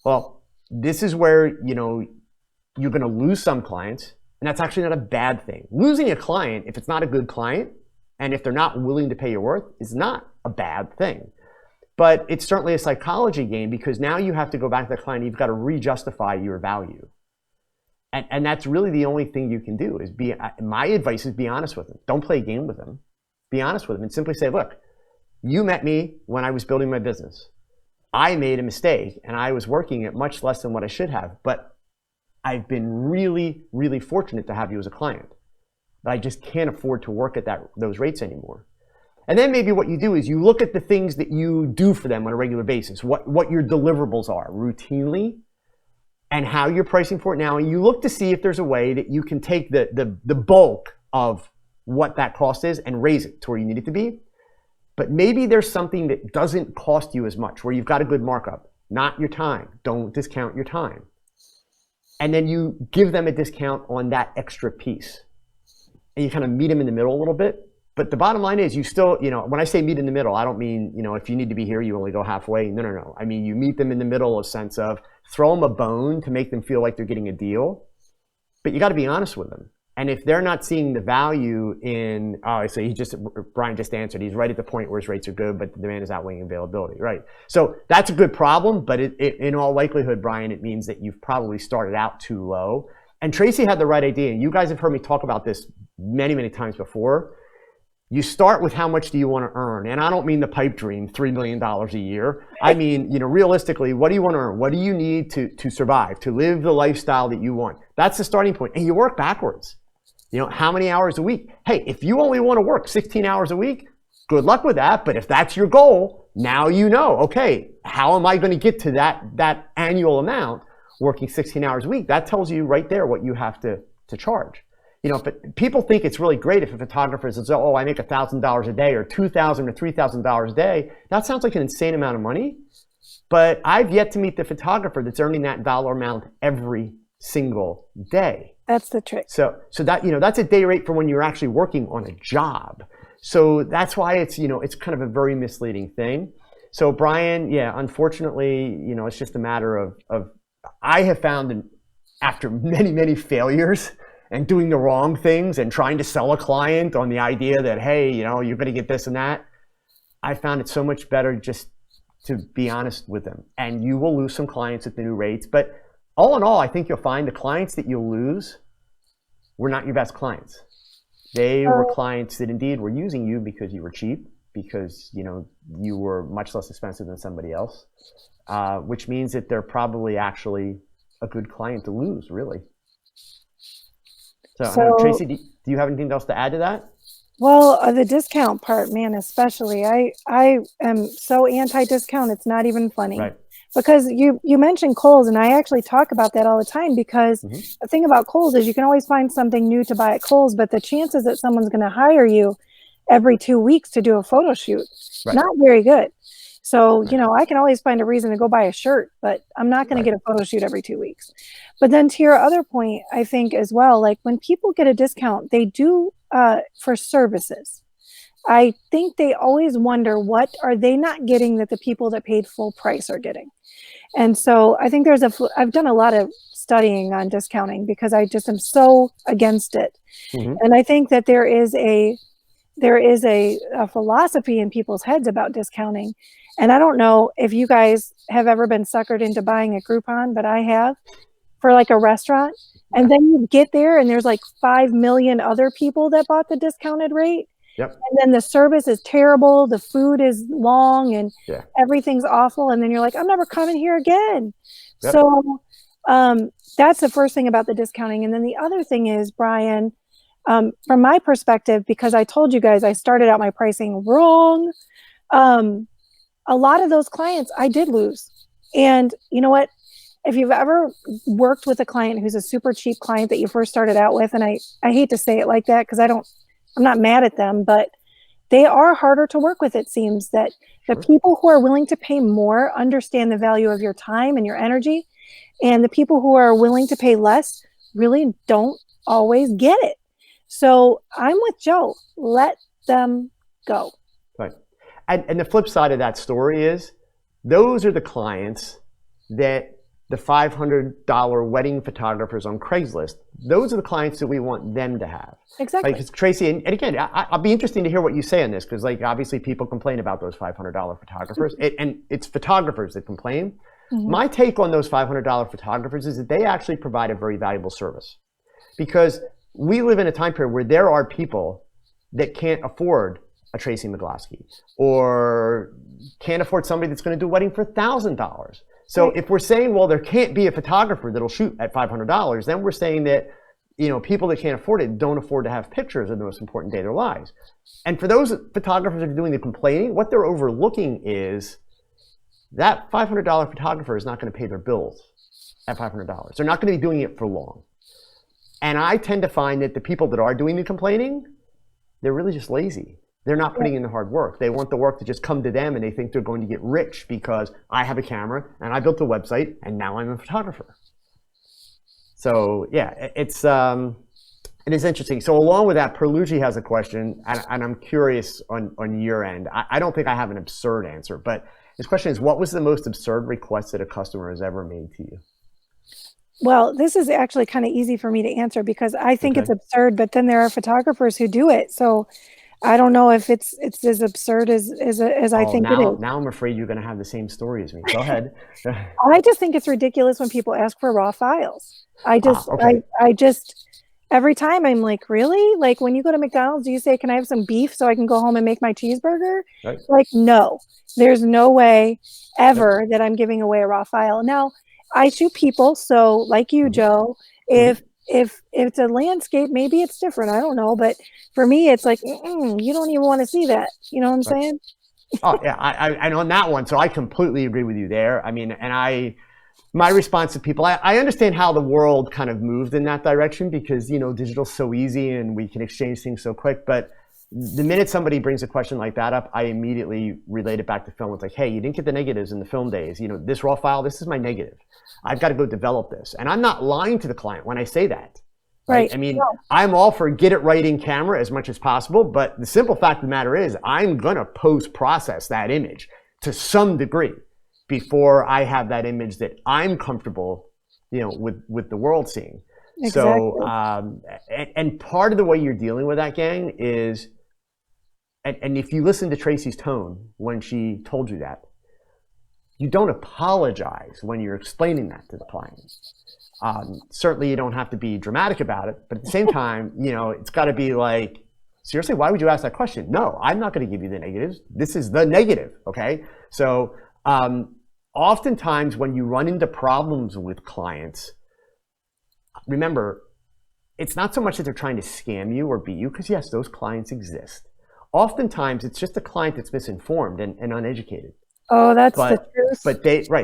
Well, this is where you're going to lose some clients, and that's actually not a bad thing. Losing a client, if it's not a good client, and if they're not willing to pay your worth, is not a bad thing. But it's certainly a psychology game, because now you have to go back to the client, you've got to re-justify your value. And that's really the only thing you can do is my advice is be honest with them. Don't play a game with them. Be honest with them and simply say, look, you met me when I was building my business. I made a mistake and I was working at much less than what I should have, but I've been really, really fortunate to have you as a client. But I just can't afford to work at those rates anymore. And then maybe what you do is you look at the things that you do for them on a regular basis, what your deliverables are routinely, and how you're pricing for it now, and you look to see if there's a way that you can take the bulk of what that cost is and raise it to where you need it to be. But maybe there's something that doesn't cost you as much, where you've got a good markup, not your time. Don't discount your time. And then you give them a discount on that extra piece. And you kind of meet them in the middle a little bit. But the bottom line is you still, when I say meet in the middle, I don't mean, if you need to be here, you only go halfway. No. I mean, you meet them in the middle, a sense of throw them a bone to make them feel like they're getting a deal. But you got to be honest with them. And if they're not seeing the value in, so Brian just answered, he's right at the point where his rates are good, but the demand is outweighing availability, right? So that's a good problem, but in all likelihood, Brian, it means that you've probably started out too low. And Tracie had the right idea. And you guys have heard me talk about this many, many times before. You start with how much do you want to earn? And I don't mean the pipe dream, $3 million a year. I mean, realistically, what do you want to earn? What do you need to survive, to live the lifestyle that you want? That's the starting point. And you work backwards. How many hours a week? Hey, if you only want to work 16 hours a week, good luck with that. But if that's your goal, now okay, how am I going to get to that annual amount working 16 hours a week? That tells you right there what you have to charge. But people think it's really great if a photographer says, oh, I make $1,000 a day or $2,000 or $3,000 a day. That sounds like an insane amount of money. But I've yet to meet the photographer that's earning that dollar amount every single day.
That's the trick.
So that, that's a day rate for when you're actually working on a job. So that's why it's, it's kind of a very misleading thing. So Brian, unfortunately, it's just a matter of I have found after many, many failures and doing the wrong things and trying to sell a client on the idea that, hey, you're going to get this and that, I found it so much better just to be honest with them. And you will lose some clients at the new rates. But all in all, I think you'll find the clients that you'll lose were not your best clients. They were clients that indeed were using you because you were cheap, because you were much less expensive than somebody else, which means that they're probably actually a good client to lose, really. So Tracie, do you have anything else to add to that?
Well, the discount part, man, especially. I am so anti-discount, it's not even funny.
Right.
Because you mentioned Kohl's, and I actually talk about that all the time, because the thing about Kohl's is you can always find something new to buy at Kohl's, but the chances that someone's going to hire you every 2 weeks to do a photo shoot, not very good. So, I can always find a reason to go buy a shirt, but I'm not going to get a photo shoot every 2 weeks. But then to your other point, I think as well, like when people get a discount, they do for services. I think they always wonder, what are they not getting that the people that paid full price are getting? And so I think I've done a lot of studying on discounting because I just am so against it. And I think that there is a philosophy in people's heads about discounting. And I don't know if you guys have ever been suckered into buying a Groupon, but I have, for like a restaurant. And then you get there and there's like 5 million other people that bought the discounted rate.
Yep.
And then the service is terrible. The food is long and everything's awful. And then you're like, I'm never coming here again. Yep. So that's the first thing about the discounting. And then the other thing is, Brian, from my perspective, because I told you guys I started out my pricing wrong, a lot of those clients I did lose. And you know what? If you've ever worked with a client who's a super cheap client that you first started out with, and I hate to say it like that because I'm not mad at them, but they are harder to work with, it seems, that the people who are willing to pay more understand the value of your time and your energy. And the people who are willing to pay less really don't always get it. So I'm with Joe. Let them go.
Right. And the flip side of that story is those are the clients that the $500 wedding photographers on Craigslist, those are the clients that we want them to have.
Exactly.
Because Tracie, and again, I'll be interesting to hear what you say on this, because like obviously people complain about those $500 photographers, and it's photographers that complain. Mm-hmm. My take on those $500 photographers is that they actually provide a very valuable service, because we live in a time period where there are people that can't afford a Tracie Maglosky or can't afford somebody that's going to do a wedding for $1,000. So if we're saying, well, there can't be a photographer that'll shoot at $500, then we're saying that, you know, people that can't afford it don't afford to have pictures of the most important day of their lives. And for those photographers that are doing the complaining, what they're overlooking is that $500 photographer is not going to pay their bills at $500. They're not going to be doing it for long. And I tend to find that the people that are doing the complaining, they're really just lazy. They're not putting in the hard work. They want the work to just come to them, and they think they're going to get rich because I have a camera and I built a website and now I'm a photographer. So yeah, it is interesting. So along with that, Perluigi has a question, and I'm curious on your end. I don't think I have an absurd answer, but his question is, what was the most absurd request that a customer has ever made to you?
Well, this is actually kind of easy for me to answer because I think it's absurd, but then there are photographers who do it. So I don't know if it's as absurd as I think it is.
Now I'm afraid you're going to have the same story as me. Go ahead.
I just think it's ridiculous when people ask for raw files. I just every time I'm like, really? Like when you go to McDonald's, do you say, can I have some beef so I can go home and make my cheeseburger? Right. Like, no, there's no way ever that I'm giving away a raw file. Now, I shoot people. So like you, Joe, if it's a landscape, maybe it's different. I don't know. But for me, it's like, you don't even want to see that. You know what I'm saying?
Oh, yeah. I know on that one. So I completely agree with you there. I mean, and my response to people, I understand how the world kind of moved in that direction because, you know, digital's so easy and we can exchange things so quick. But the minute somebody brings a question like that up, I immediately relate it back to film. It's like, hey, you didn't get the negatives in the film days. You know, this raw file, this is my negative. I've got to go develop this. And I'm not lying to the client when I say that. Right. I mean, I'm all for get it right in camera as much as possible. But the simple fact of the matter is I'm going to post-process that image to some degree before I have that image that I'm comfortable, you know, with the world seeing. Exactly. So, and part of the way you're dealing with that, gang, is, and if you listen to Tracie's tone when she told you that, you don't apologize when you're explaining that to the client. Certainly you don't have to be dramatic about it, but at the same time, you know, it's got to be like, seriously, why would you ask that question? No, I'm not going to give you the negatives. This is the negative, okay? So oftentimes when you run into problems with clients, remember, it's not so much that they're trying to scam you or beat you, because yes, those clients exist. Oftentimes it's just a client that's misinformed and uneducated.
Oh, that's the truth.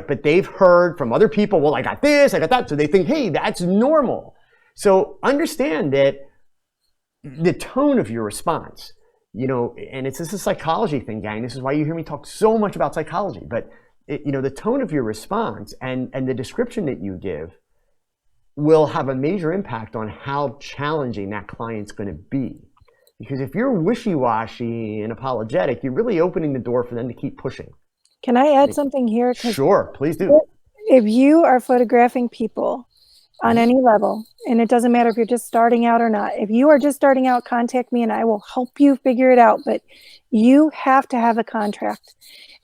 But they've heard from other people, well, I got this, I got that. So they think, hey, that's normal. So understand that the tone of your response, you know, and this is a psychology thing, gang. This is why you hear me talk so much about psychology. But, you know, the tone of your response and the description that you give will have a major impact on how challenging that client's going to be. Because if you're wishy-washy and apologetic, you're really opening the door for them to keep pushing.
Can I add something here?
Sure, please do.
If you are photographing people on any level, and it doesn't matter if you're just starting out or not, if you are just starting out, contact me and I will help you figure it out. But you have to have a contract.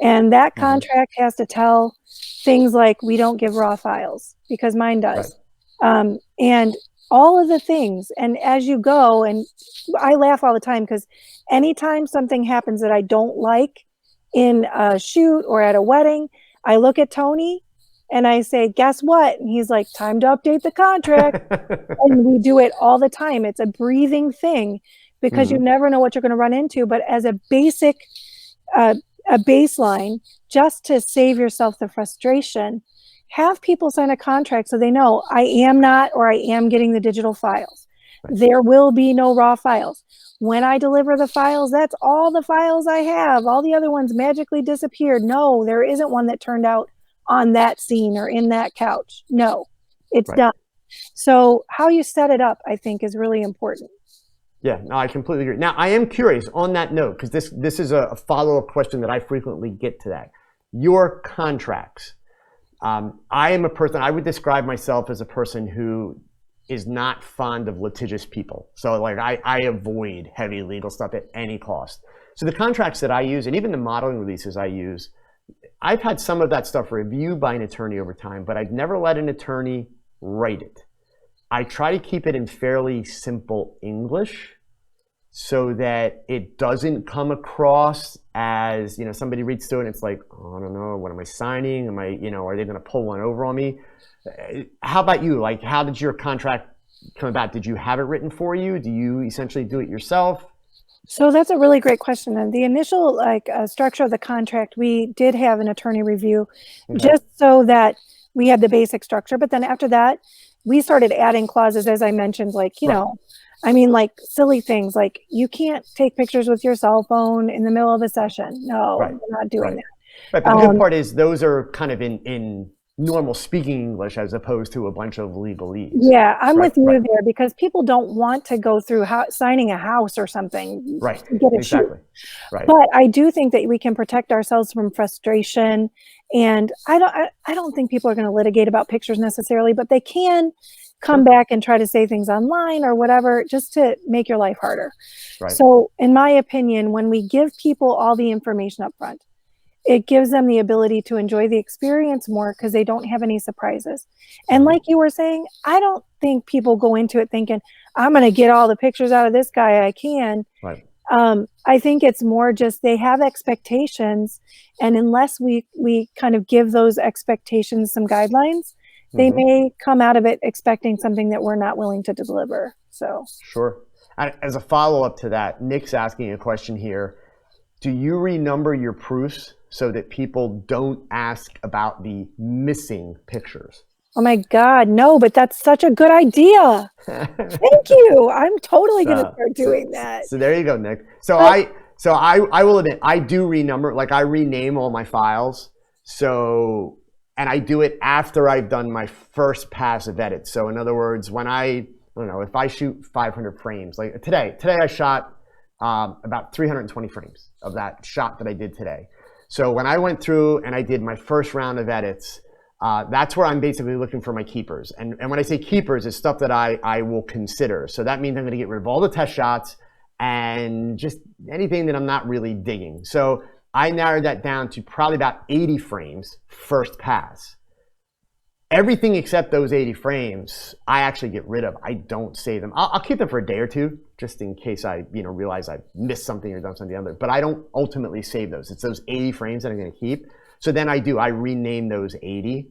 And that contract has to tell things like, we don't give raw files, because mine does. Right. And all of the things. And as you go, and I laugh all the time, because anytime something happens that I don't like in a shoot or at a wedding, I look at Tony and I say, guess what? And he's like, time to update the contract. And we do it all the time. It's a breathing thing, because you never know what you're going to run into. But as a basic a baseline just to save yourself the frustration. Have people sign a contract so they know I am not, or I am getting the digital files. There will be no raw files. When I deliver the files, that's all the files I have. All the other ones magically disappeared. No, there isn't one that turned out on that scene or in that couch. No, it's done. So how you set it up, I think, is really important.
Yeah, no, I completely agree. Now, I am curious on that note, because this is a follow-up question that I frequently get to that. Your contracts. I am a person, I would describe myself as a person who is not fond of litigious people. So like I avoid heavy legal stuff at any cost. So the contracts that I use, and even the modeling releases I use, I've had some of that stuff reviewed by an attorney over time, but I've never let an attorney write it. I try to keep it in fairly simple English so that it doesn't come across as, somebody reads through it and it's like, oh, I don't know, what am I signing? Am I, are they going to pull one over on me? How about you? Like, how did your contract come about? Did you have it written for you? Do you essentially do it yourself?
So that's a really great question. And the initial structure of the contract, we did have an attorney review just so that we had the basic structure. But then after that, we started adding clauses, as I mentioned, like, like silly things like you can't take pictures with your cell phone in the middle of a session. No, we're not doing that.
Right, but the good part is those are kind of in normal speaking English as opposed to a bunch of legalese.
Yeah, I'm with you there because people don't want to go through signing a house or something to get a shoot.
Right.
But I do think that we can protect ourselves from frustration. And I don't think people are going to litigate about pictures necessarily, but they can come back and try to say things online or whatever just to make your life harder. Right. So in my opinion, when we give people all the information up front, it gives them the ability to enjoy the experience more because they don't have any surprises. And like you were saying, I don't think people go into it thinking, I'm going to get all the pictures out of this guy I can. Right. I think it's more just they have expectations. And unless we kind of give those expectations some guidelines, they may come out of it expecting something that we're not willing to deliver. So
sure. As a follow-up to that, Nick's asking a question here. Do you renumber your proofs so that people don't ask about the missing pictures?
Oh my God, no, but that's such a good idea. Thank you. I'm totally going to start doing that.
So there you go, Nick. I will admit, I do renumber, like I rename all my files. And I do it after I've done my first pass of edits. So in other words, when if I shoot 500 frames, like today I shot about 320 frames of that shot that I did today. So when I went through and I did my first round of edits, that's where I'm basically looking for my keepers. And when I say keepers, it's stuff that I will consider. So that means I'm going to get rid of all the test shots and just anything that I'm not really digging. So I narrowed that down to probably about 80 frames first pass. Everything except those 80 frames, I actually get rid of. I don't save them. I'll keep them for a day or two, just in case I realize I missed something or done something other. But I don't ultimately save those. It's those 80 frames that I'm going to keep. So then I rename those 80,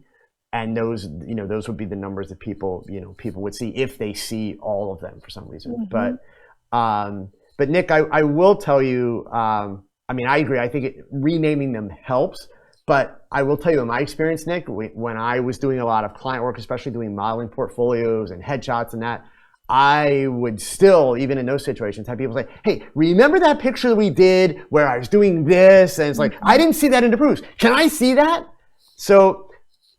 and those would be the numbers that people would see if they see all of them for some reason. But Nick, I will tell you, I agree. I think renaming them helps. But I will tell you, in my experience, Nick, when I was doing a lot of client work, especially doing modeling portfolios and headshots and that, I would still, even in those situations, have people say, hey, remember that picture we did where I was doing this? And it's like, I didn't see that in the proofs. Can I see that? So,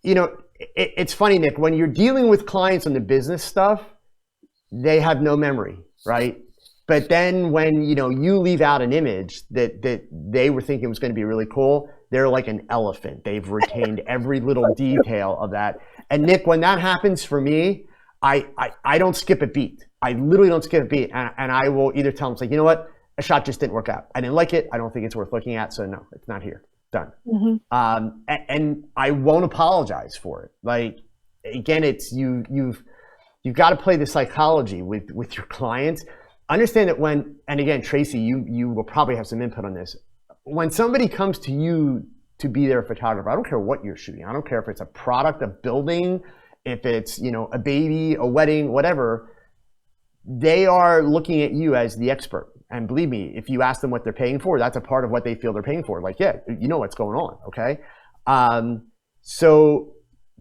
it's funny, Nick, when you're dealing with clients on the business stuff, they have no memory, right? But then when, you leave out an image that they were thinking was going to be really cool, they're like an elephant. They've retained every little detail of that. And Nick, when that happens for me, I don't skip a beat. I literally don't skip a beat. And I will either tell them, it's like, you know what? A shot just didn't work out. I didn't like it. I don't think it's worth looking at. So no, it's not here. Done. And I won't apologize for it. Like, again, it's you've got to play the psychology with your clients. Understand that and again, Tracie, you will probably have some input on this. When somebody comes to you to be their photographer, I don't care what you're shooting. I don't care if it's a product, a building, if it's, a baby, a wedding, whatever. They are looking at you as the expert. And believe me, if you ask them what they're paying for, that's a part of what they feel they're paying for. Like, yeah, you know what's going on, okay? So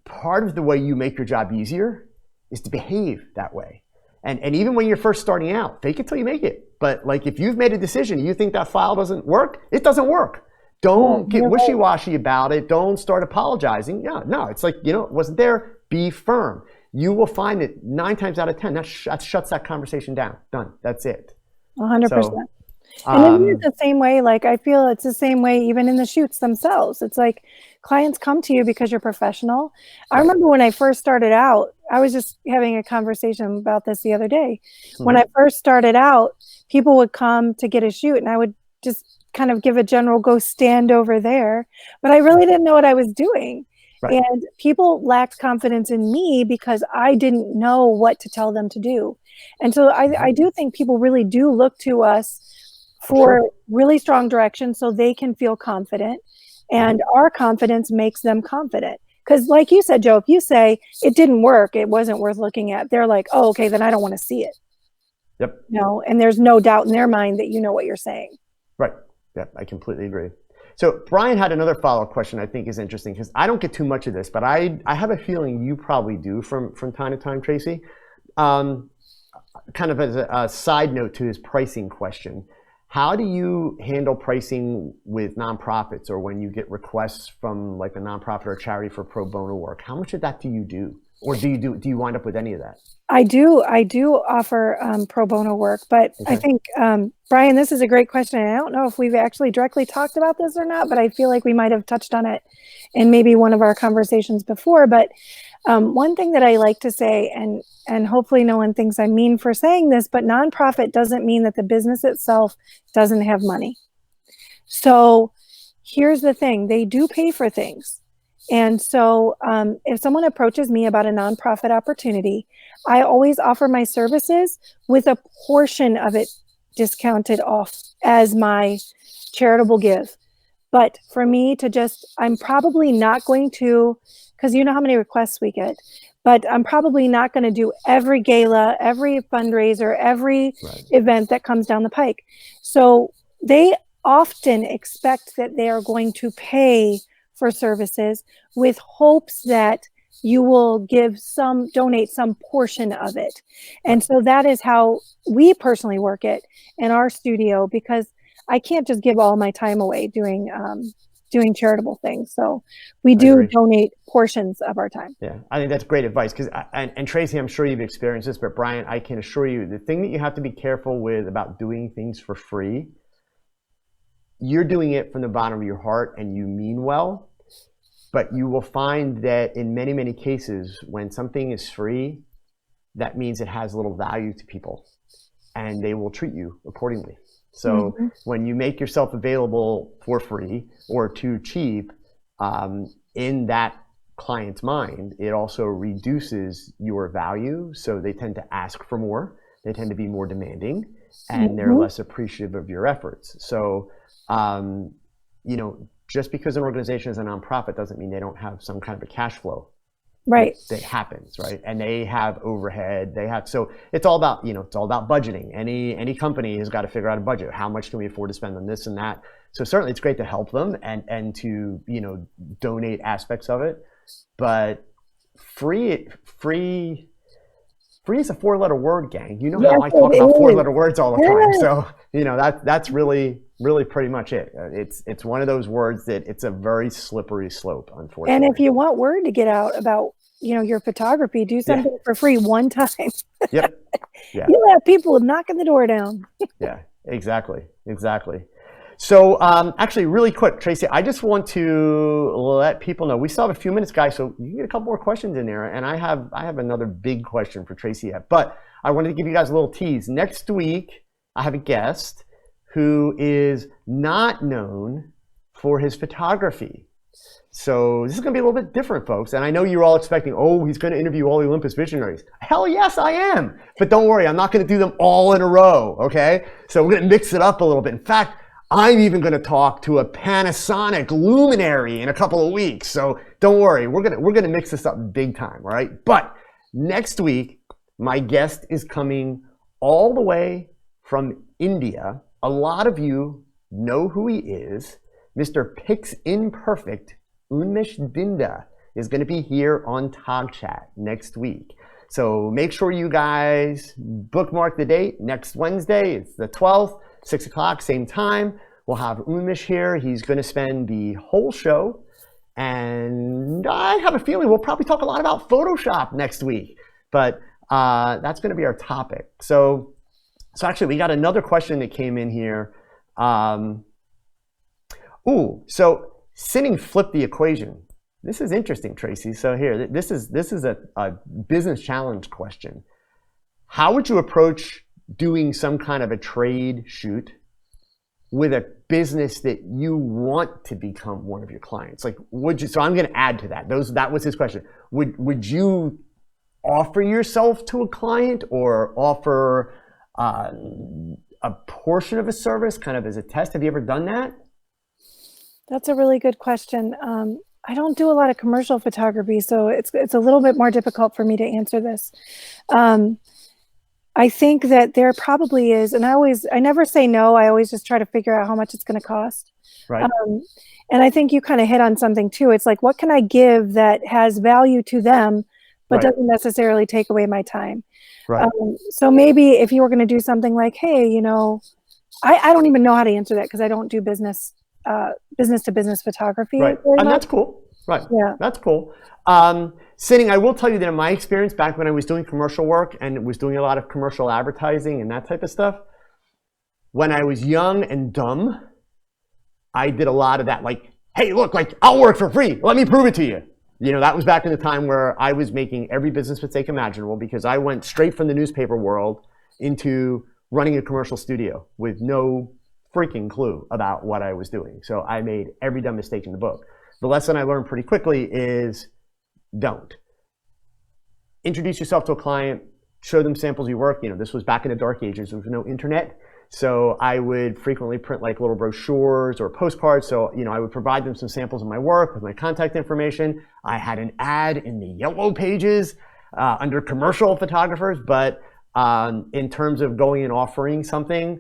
part of the way you make your job easier is to behave that way. And even when you're first starting out, fake it till you make it. But like, if you've made a decision, you think that file doesn't work, it doesn't work. Don't get wishy-washy about it. Don't start apologizing. No, it's like, you know, it wasn't there. Be firm. You will find that 9 times out of 10, that shuts that conversation down. Done. That's it.
100%.
So,
and isn't it the same way? Like, I feel it's the same way even in the shoots themselves. It's like clients come to you because you're professional. I remember when I first started out, I was just having a conversation about this the other day. When I first started out, people would come to get a shoot and I would just kind of give a general go stand over there, but I really didn't know what I was doing. And people lacked confidence in me because I didn't know what to tell them to do. And so I do think people really do look to us for really strong direction so they can feel confident, and our confidence makes them confident. Because like you said, Joe, if you say it didn't work, it wasn't worth looking at, they're like, oh, okay, then I don't want to see it.
Yep.
No, and there's no doubt in their mind that you know what you're saying.
Right. Yep, I completely agree. So Brian had another follow-up question I think is interesting, because I don't get too much of this, but I have a feeling you probably do from time to time, Tracie. Kind of as a side note to his pricing question, how do you handle pricing with nonprofits, or when you get requests from like a nonprofit or charity for pro bono work? How much of that do you do? Or do you wind up with any of that?
I do offer pro bono work, but I think, Brian, this is a great question. I don't know if we've actually directly talked about this or not, but I feel like we might have touched on it in maybe one of our conversations before. But one thing that I like to say, and hopefully no one thinks I'm mean for saying this, but nonprofit doesn't mean that the business itself doesn't have money. So here's the thing, they do pay for things. And so if someone approaches me about a nonprofit opportunity, I always offer my services with a portion of it discounted off as my charitable give. But for me to I'm probably not going to, because you know how many requests we get, but I'm probably not going to do every gala, every fundraiser, every event that comes down the pike. So they often expect that they are going to pay for services with hopes that you will donate some portion of it. And so that is how we personally work it in our studio, because I can't just give all my time away doing charitable things. So we do donate portions of our time.
Yeah, I think that's great advice. Because and Tracie, I'm sure you've experienced this, but Brian, I can assure you, the thing that you have to be careful with about doing things for free, you're doing it from the bottom of your heart and you mean well. But you will find that in many, many cases, when something is free, that means it has little value to people, and they will treat you accordingly. So when you make yourself available for free or too cheap, in that client's mind, it also reduces your value. So they tend to ask for more, they tend to be more demanding, and they're less appreciative of your efforts. So, you know, just because an organization is a nonprofit doesn't mean they don't have some kind of a cash flow.
Right.
That happens, right? And they have overhead. So it's all about, it's all about budgeting. Any company has got to figure out a budget. How much can we afford to spend on this and that? So certainly it's great to help them and to, donate aspects of it. But free is a 4-letter word, gang. You know how I talk about 4-letter words all the time. So, that's really pretty much it. It's one of those words that it's a very slippery slope, unfortunately.
And if you want word to get out about, your photography, do something for free one time.
Yep. Yeah.
You'll have people knocking the door down.
Yeah, exactly. So actually, really quick, Tracie, I just want to let people know, we still have a few minutes, guys, so you can get a couple more questions in there, and I have another big question for Tracie yet, but I wanted to give you guys a little tease. Next week, I have a guest who is not known for his photography. So this is going to be a little bit different, folks. And I know you're all expecting, he's going to interview all the Olympus visionaries. Hell yes, I am. But don't worry, I'm not going to do them all in a row, okay? So we're going to mix it up a little bit. In fact, I'm even going to talk to a Panasonic luminary in a couple of weeks. So don't worry, we're going to mix this up big time, all right? But next week, my guest is coming all the way from India. A lot of you know who he is. Mr. Pix Imperfect, Unmesh Dinda, is going to be here on TogChat next week. So make sure you guys bookmark the date. Next Wednesday, it's the 12th, 6 o'clock, same time. We'll have Unmesh here. He's going to spend the whole show. And I have a feeling we'll probably talk a lot about Photoshop next week. But that's going to be our topic. So actually, we got another question that came in here. So Sinning flipped the equation. This is interesting, Tracie. So here, this is a business challenge question. How would you approach doing some kind of a trade shoot with a business that you want to become one of your clients? Like, would you? So I'm going to add to that. That was his question. Would you offer yourself to a client or offer a portion of a service, kind of as a test? Have you ever done that?
That's a really good question. I don't do a lot of commercial photography, so it's a little bit more difficult for me to answer this. I think that there probably is, and I never say no. I always just try to figure out how much it's going to cost.
Right.
And I think you kind of hit on something too. It's like, what can I give that has value to them, but
Right.
doesn't necessarily take away my time?
Right.
So maybe if you were going to do something like, hey, I don't even know how to answer that because I don't do business to business photography.
Right. And that's cool. Right.
Yeah.
That's cool. Sinning, I will tell you that in my experience, back when I was doing commercial work and was doing a lot of commercial advertising and that type of stuff, when I was young and dumb, I did a lot of that. Like, hey, look, like, I'll work for free. Let me prove it to you. That was back in the time where I was making every business mistake imaginable because I went straight from the newspaper world into running a commercial studio with no freaking clue about what I was doing. So I made every dumb mistake in the book. The lesson I learned pretty quickly is don't. Introduce yourself to a client, show them samples of your work. This was back in the dark ages. There was no internet. So I would frequently print like little brochures or postcards. So, I would provide them some samples of my work with my contact information. I had an ad in the yellow pages under commercial photographers. But in terms of going and offering something,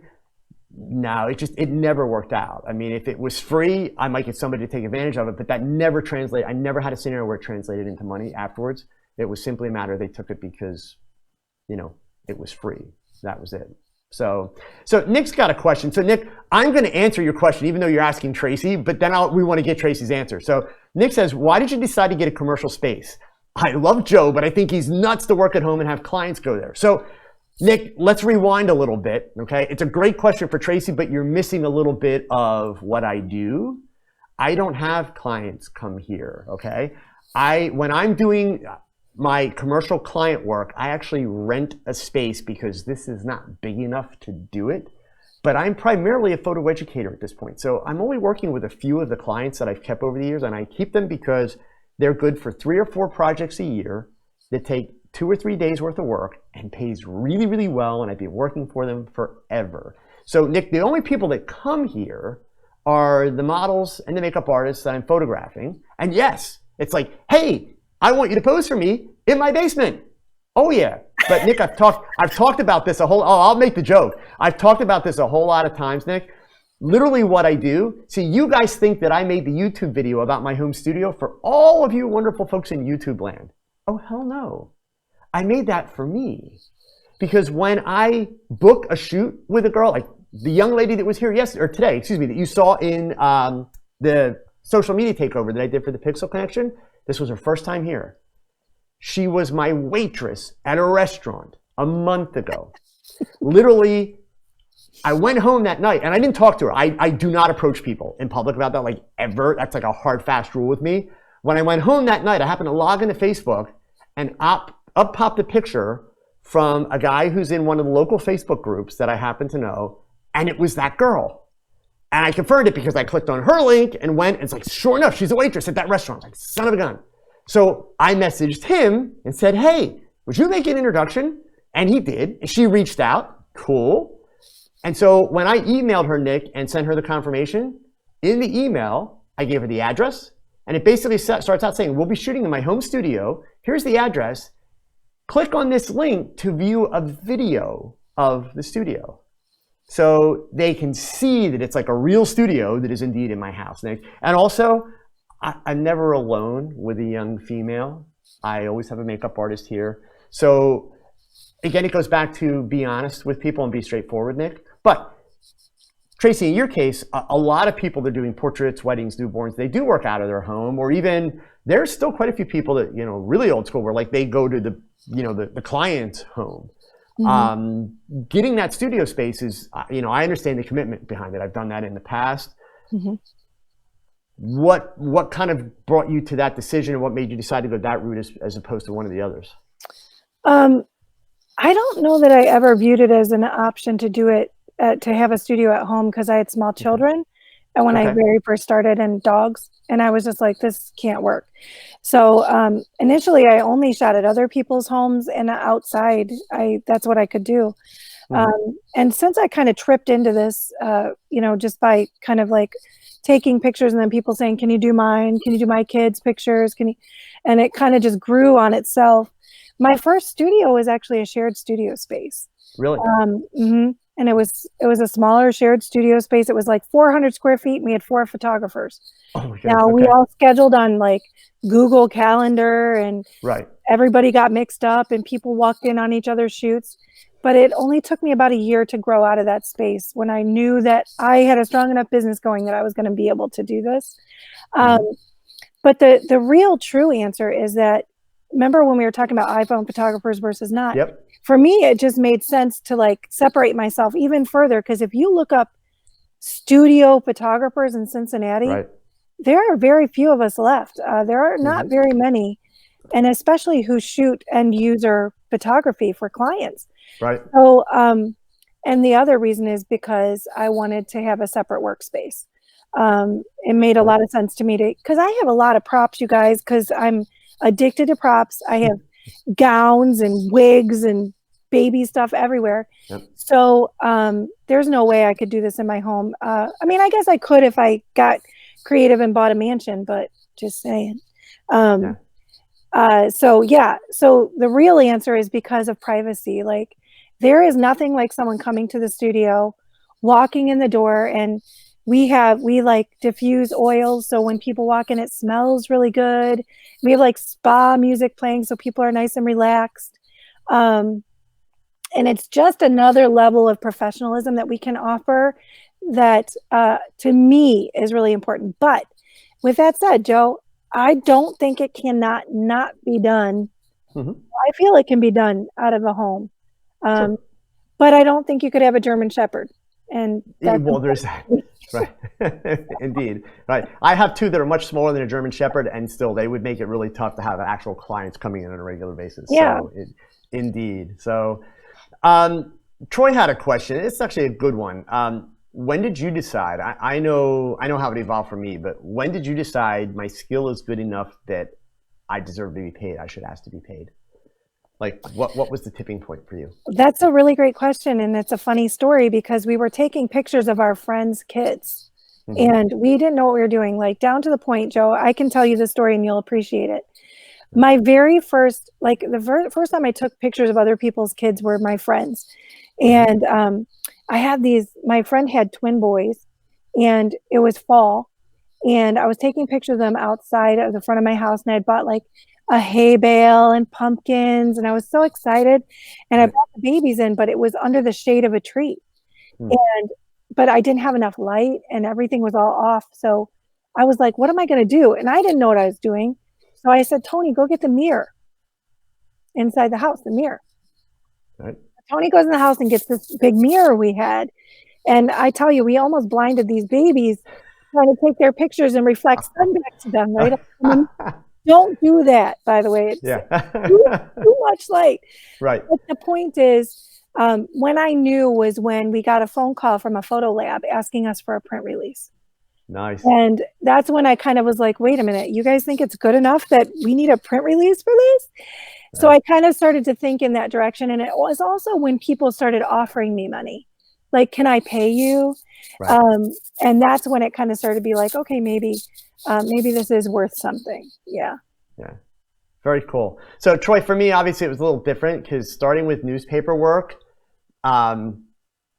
no, it never worked out. I mean, if it was free, I might get somebody to take advantage of it, but that never translated. I never had a scenario where it translated into money afterwards. It was simply a matter they took it because, it was free. That was it. So Nick's got a question. So Nick, I'm going to answer your question, even though you're asking Tracie, but then we want to get Tracie's answer. So Nick says, why did you decide to get a commercial space? I love Joe, but I think he's nuts to work at home and have clients go there. So Nick, let's rewind a little bit, okay? It's a great question for Tracie, but you're missing a little bit of what I do. I don't have clients come here, okay? When I'm doing my commercial client work, I actually rent a space because this is not big enough to do it. But I'm primarily a photo educator at this point. So I'm only working with a few of the clients that I've kept over the years, and I keep them because they're good for 3 or 4 projects a year that take 2 or 3 days worth of work and pays really, really well, and I've been working for them forever. So Nick, the only people that come here are the models and the makeup artists that I'm photographing. And yes, it's like, hey, I want you to pose for me in my basement. Oh yeah. But Nick, I've talked about this I'll make the joke. I've talked about this a whole lot of times, Nick. Literally what I do, see, you guys think that I made the YouTube video about my home studio for all of you wonderful folks in YouTube land. Oh, hell no. I made that for me. Because when I book a shoot with a girl, like the young lady that was here today, that you saw in the social media takeover that I did for the Pixel Connection, this was her first time here. She was my waitress at a restaurant a month ago. Literally, I went home that night and I didn't talk to her. I do not approach people in public about that, like ever. That's like a hard, fast rule with me. When I went home that night, I happened to log into Facebook and up popped a picture from a guy who's in one of the local Facebook groups that I happen to know, and it was that girl. And I confirmed it because I clicked on her link and went, and it's like, sure enough, she's a waitress at that restaurant. I was like, son of a gun. So I messaged him and said, hey, would you make an introduction? And he did. And she reached out. Cool. And so when I emailed her, Nick, and sent her the confirmation, in the email, I gave her the address. And it basically starts out saying, we'll be shooting in my home studio. Here's the address. Click on this link to view a video of the studio. so they can see that it's like a real studio that is indeed in my house. And also, I'm never alone with a young female. I always have a makeup artist here. So again, it goes back to be honest with people and be straightforward, Nick. But Tracie, in your case, a lot of people that are doing portraits, weddings, newborns, they do work out of their home, or even there's still quite a few people that, really old school where like they go to the client's home. Mm-hmm. Getting that studio space is, I understand the commitment behind it. I've done that in the past. Mm-hmm. What kind of brought you to that decision, and what made you decide to go that route as opposed to one of the others?
I don't know that I ever viewed it as an option to do it, to have a studio at home, because I had small children. And when I very first started, and dogs, and I was just like, this can't work. So initially I only shot at other people's homes and outside. That's what I could do. Mm-hmm. And since I kind of tripped into this, just by kind of like taking pictures and then people saying, can you do mine? Can you do my kids' pictures? And it kind of just grew on itself. My first studio was actually a shared studio space.
Really?
Mm-hmm. And it was a smaller shared studio space. It was like 400 square feet. And we had 4 photographers. Oh my gosh, now we all scheduled on like Google Calendar, and everybody got mixed up and people walked in on each other's shoots. But it only took me about a year to grow out of that space when I knew that I had a strong enough business going that I was going to be able to do this. But the real true answer is that, remember when we were talking about iPhone photographers versus not?
Yep.
For me, it just made sense to like separate myself even further, because if you look up studio photographers in Cincinnati, there are very few of us left. There are not very many, and especially who shoot end user photography for clients. Right. So, and the other reason is because I wanted to have a separate workspace. It made a lot of sense to me because I have a lot of props, you guys, because I'm addicted to props. I have gowns and wigs and baby stuff everywhere. Yep. So there's no way I could do this in my home. I mean, I guess I could if I got creative and bought a mansion, but just saying. So the real answer is because of privacy. Like, there is nothing like someone coming to the studio, walking in the door, and we like diffuse oils, so when people walk in, it smells really good. We have like spa music playing, so people are nice and relaxed. And it's just another level of professionalism that we can offer that, to me, is really important. But with that said, Joe, I don't think it cannot not be done. Mm-hmm. I feel it can be done out of a home. Sure. But I don't think you could have a German Shepherd. And
there's that. Right. Indeed. Right. I have 2 that are much smaller than a German Shepherd, and still they would make it really tough to have actual clients coming in on a regular basis. Yeah. So indeed. So Troy had a question. It's actually a good one. When did you decide? I know how it evolved for me, but when did you decide my skill is good enough that I deserve to be paid? I should ask to be paid. Like, what was the tipping point for you?
That's a really great question. And it's a funny story because we were taking pictures of our friends' kids, and we didn't know what we were doing, like down to the point, Joe, I can tell you the story and you'll appreciate it. My very first, like first time I took pictures of other people's kids were my friends. And I had my friend had twin boys, and it was fall, and I was taking pictures of them outside of the front of my house, and I had bought like a hay bale and pumpkins, and I was so excited, and I brought the babies in, but it was under the shade of a tree. But I didn't have enough light, and everything was all off. So I was like, what am I going to do? And I didn't know what I was doing. So I said, Tony, go get the mirror inside the house, the mirror. Right. Tony goes in the house and gets this big mirror we had. And I tell you, we almost blinded these babies trying to take their pictures and reflect sun back to them, right? Don't do that, by the way. It's too much light. Right. But the point is, when I knew was when we got a phone call from a photo lab asking us for a print release. Nice. And that's when I kind of was like, wait a minute, you guys think it's good enough that we need a print release for this? Right. So I kind of started to think in that direction. And it was also when people started offering me money. Like, can I pay you? Right. And that's when it kind of started to be like, okay, maybe this is worth something. Yeah.
Yeah. Very cool. So Troy, for me, obviously it was a little different because starting with newspaper work,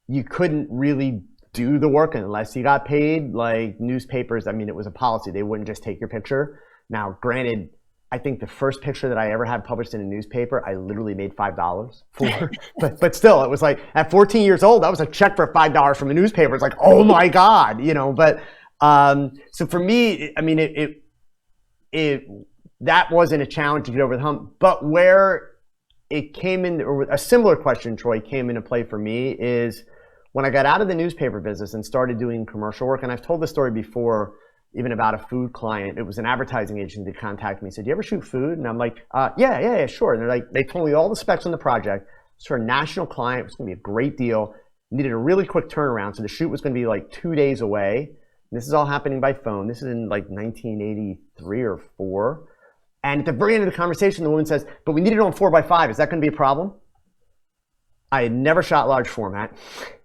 you couldn't really do the work unless you got paid. Like newspapers, I mean, it was a policy. They wouldn't just take your picture. Now, granted, I think the first picture that I ever had published in a newspaper, I literally made $5 for. but still, it was like at 14 years old, that was a check for $5 from a newspaper. It's like, oh my God, you know. But so for me, I mean, it that wasn't a challenge to get over the hump. But where it came in, or a similar question, Troy, came into play for me is when I got out of the newspaper business and started doing commercial work. And I've told this story before, even about a food client. It was an advertising agency that contacted me and said, "Do you ever shoot food?" And I'm like, yeah, sure. And they're like, they told me all the specs on the project. It's for a national client. It was going to be a great deal. Needed a really quick turnaround. So the shoot was going to be like 2 days away. And this is all happening by phone. This is in like 1983 or 4. And at the very end of the conversation, the woman says, "But we need it on 4x5. Is that going to be a problem?" I had never shot large format,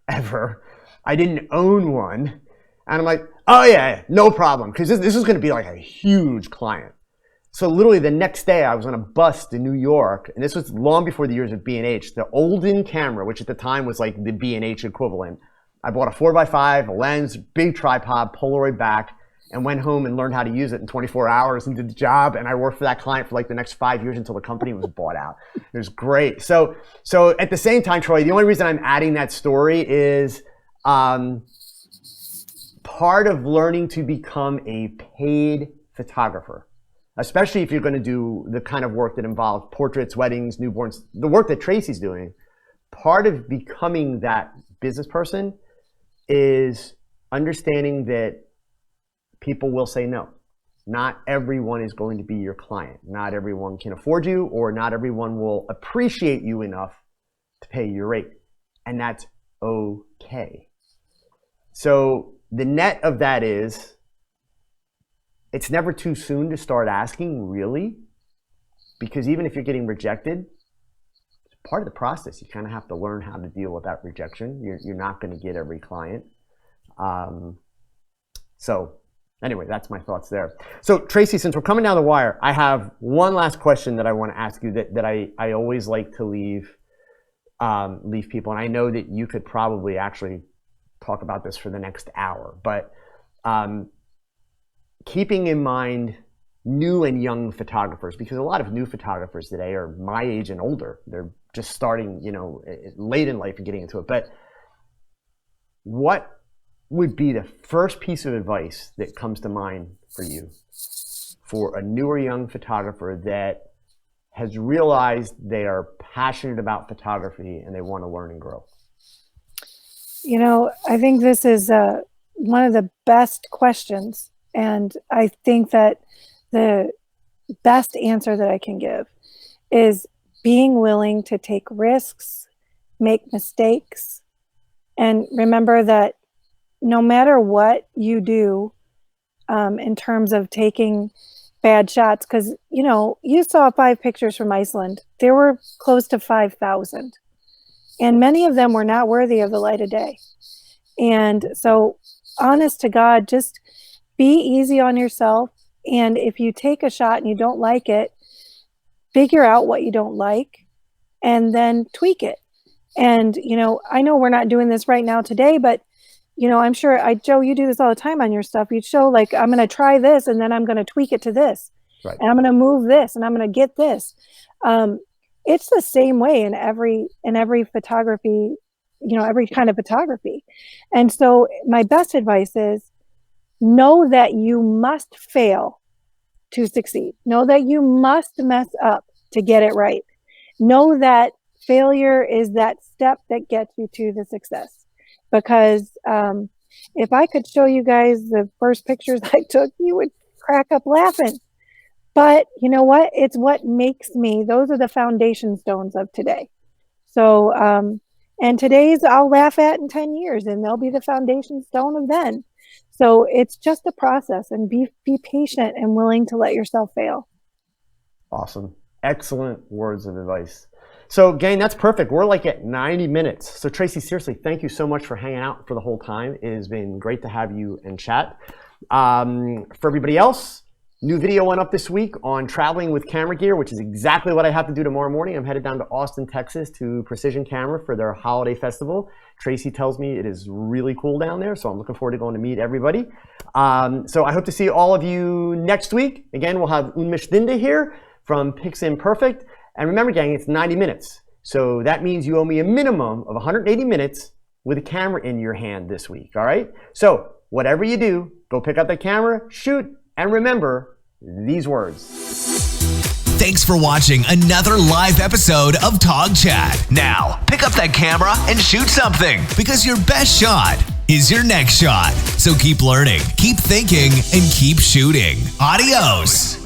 ever. I didn't own one. And I'm like, oh yeah, no problem. Because this was going to be like a huge client. So literally the next day I was on a bus to New York. And this was long before the years of B&H. The Olden camera, which at the time was like the B&H equivalent. I bought a 4x5, a lens, big tripod, Polaroid back, and went home and learned how to use it in 24 hours and did the job. And I worked for that client for like the next 5 years until the company was bought out. It was great. So at the same time, Troy, the only reason I'm adding that story is part of learning to become a paid photographer, especially if you're going to do the kind of work that involves portraits, weddings, newborns, the work that Tracie's doing. Part of becoming that business person is understanding that people will say no. Not everyone is going to be your client. Not everyone can afford you, or not everyone will appreciate you enough to pay your rate. And that's okay. So the net of that is, it's never too soon to start asking, really, because even if you're getting rejected, it's part of the process. You kind of have to learn how to deal with that rejection. You're not going to get every client. So anyway, that's my thoughts there. So Tracie, since we're coming down the wire, I have one last question that I want to ask you that I always like to leave people. And I know that you could probably actually talk about this for the next hour, but keeping in mind new and young photographers, because a lot of new photographers today are my age and older. They're just starting, you know, late in life and getting into it. But what would be the first piece of advice that comes to mind for you for a newer young photographer that has realized they are passionate about photography and they want to learn and grow?
You know, I think this is one of the best questions. And I think that the best answer that I can give is being willing to take risks, make mistakes, and remember that no matter what you do in terms of taking bad shots, because, you know, you saw 5 pictures from Iceland. There were close to 5,000. And many of them were not worthy of the light of day. And so, honest to God, just be easy on yourself. And if you take a shot and you don't like it, figure out what you don't like and then tweak it. And, you know, I know we're not doing this right now today, but, you know, I'm sure, Joe, you do this all the time on your stuff. You show like, I'm going to try this and then I'm going to tweak it to this. Right. And I'm going to move this and I'm going to get this. It's the same way in every photography, you know, every kind of photography. And so my best advice is know that you must fail to succeed. Know that you must mess up to get it right. Know that failure is that step that gets you to the success. Because if I could show you guys the first pictures I took, you would crack up laughing. But you know what? It's what makes me, those are the foundation stones of today. So, and today's I'll laugh at in 10 years and they'll be the foundation stone of then. So it's just a process, and be patient and willing to let yourself fail. Awesome. Excellent words of advice. So gang, that's perfect. We're like at 90 minutes. So Tracie, seriously, thank you so much for hanging out for the whole time. It has been great to have you and chat. For everybody else,
New video went up this week on traveling with camera gear, which is exactly what I have to do tomorrow morning. I'm headed down to Austin, Texas to Precision Camera for their holiday festival. Tracy tells me it is really cool down there, so I'm looking forward to going to meet everybody. So I hope to see all of you next week. Again, we'll have Unmish Dinda here from Piximperfect. And remember, gang, it's 90 minutes. So that means you owe me a minimum of 180 minutes with a camera in your hand this week, all right? So whatever you do, go pick up the camera, shoot, and remember these words.
Thanks for watching another live episode of TogChat. Now, pick up that camera and shoot something, because your best shot is your next shot. So keep learning, keep thinking, and keep shooting. Adios.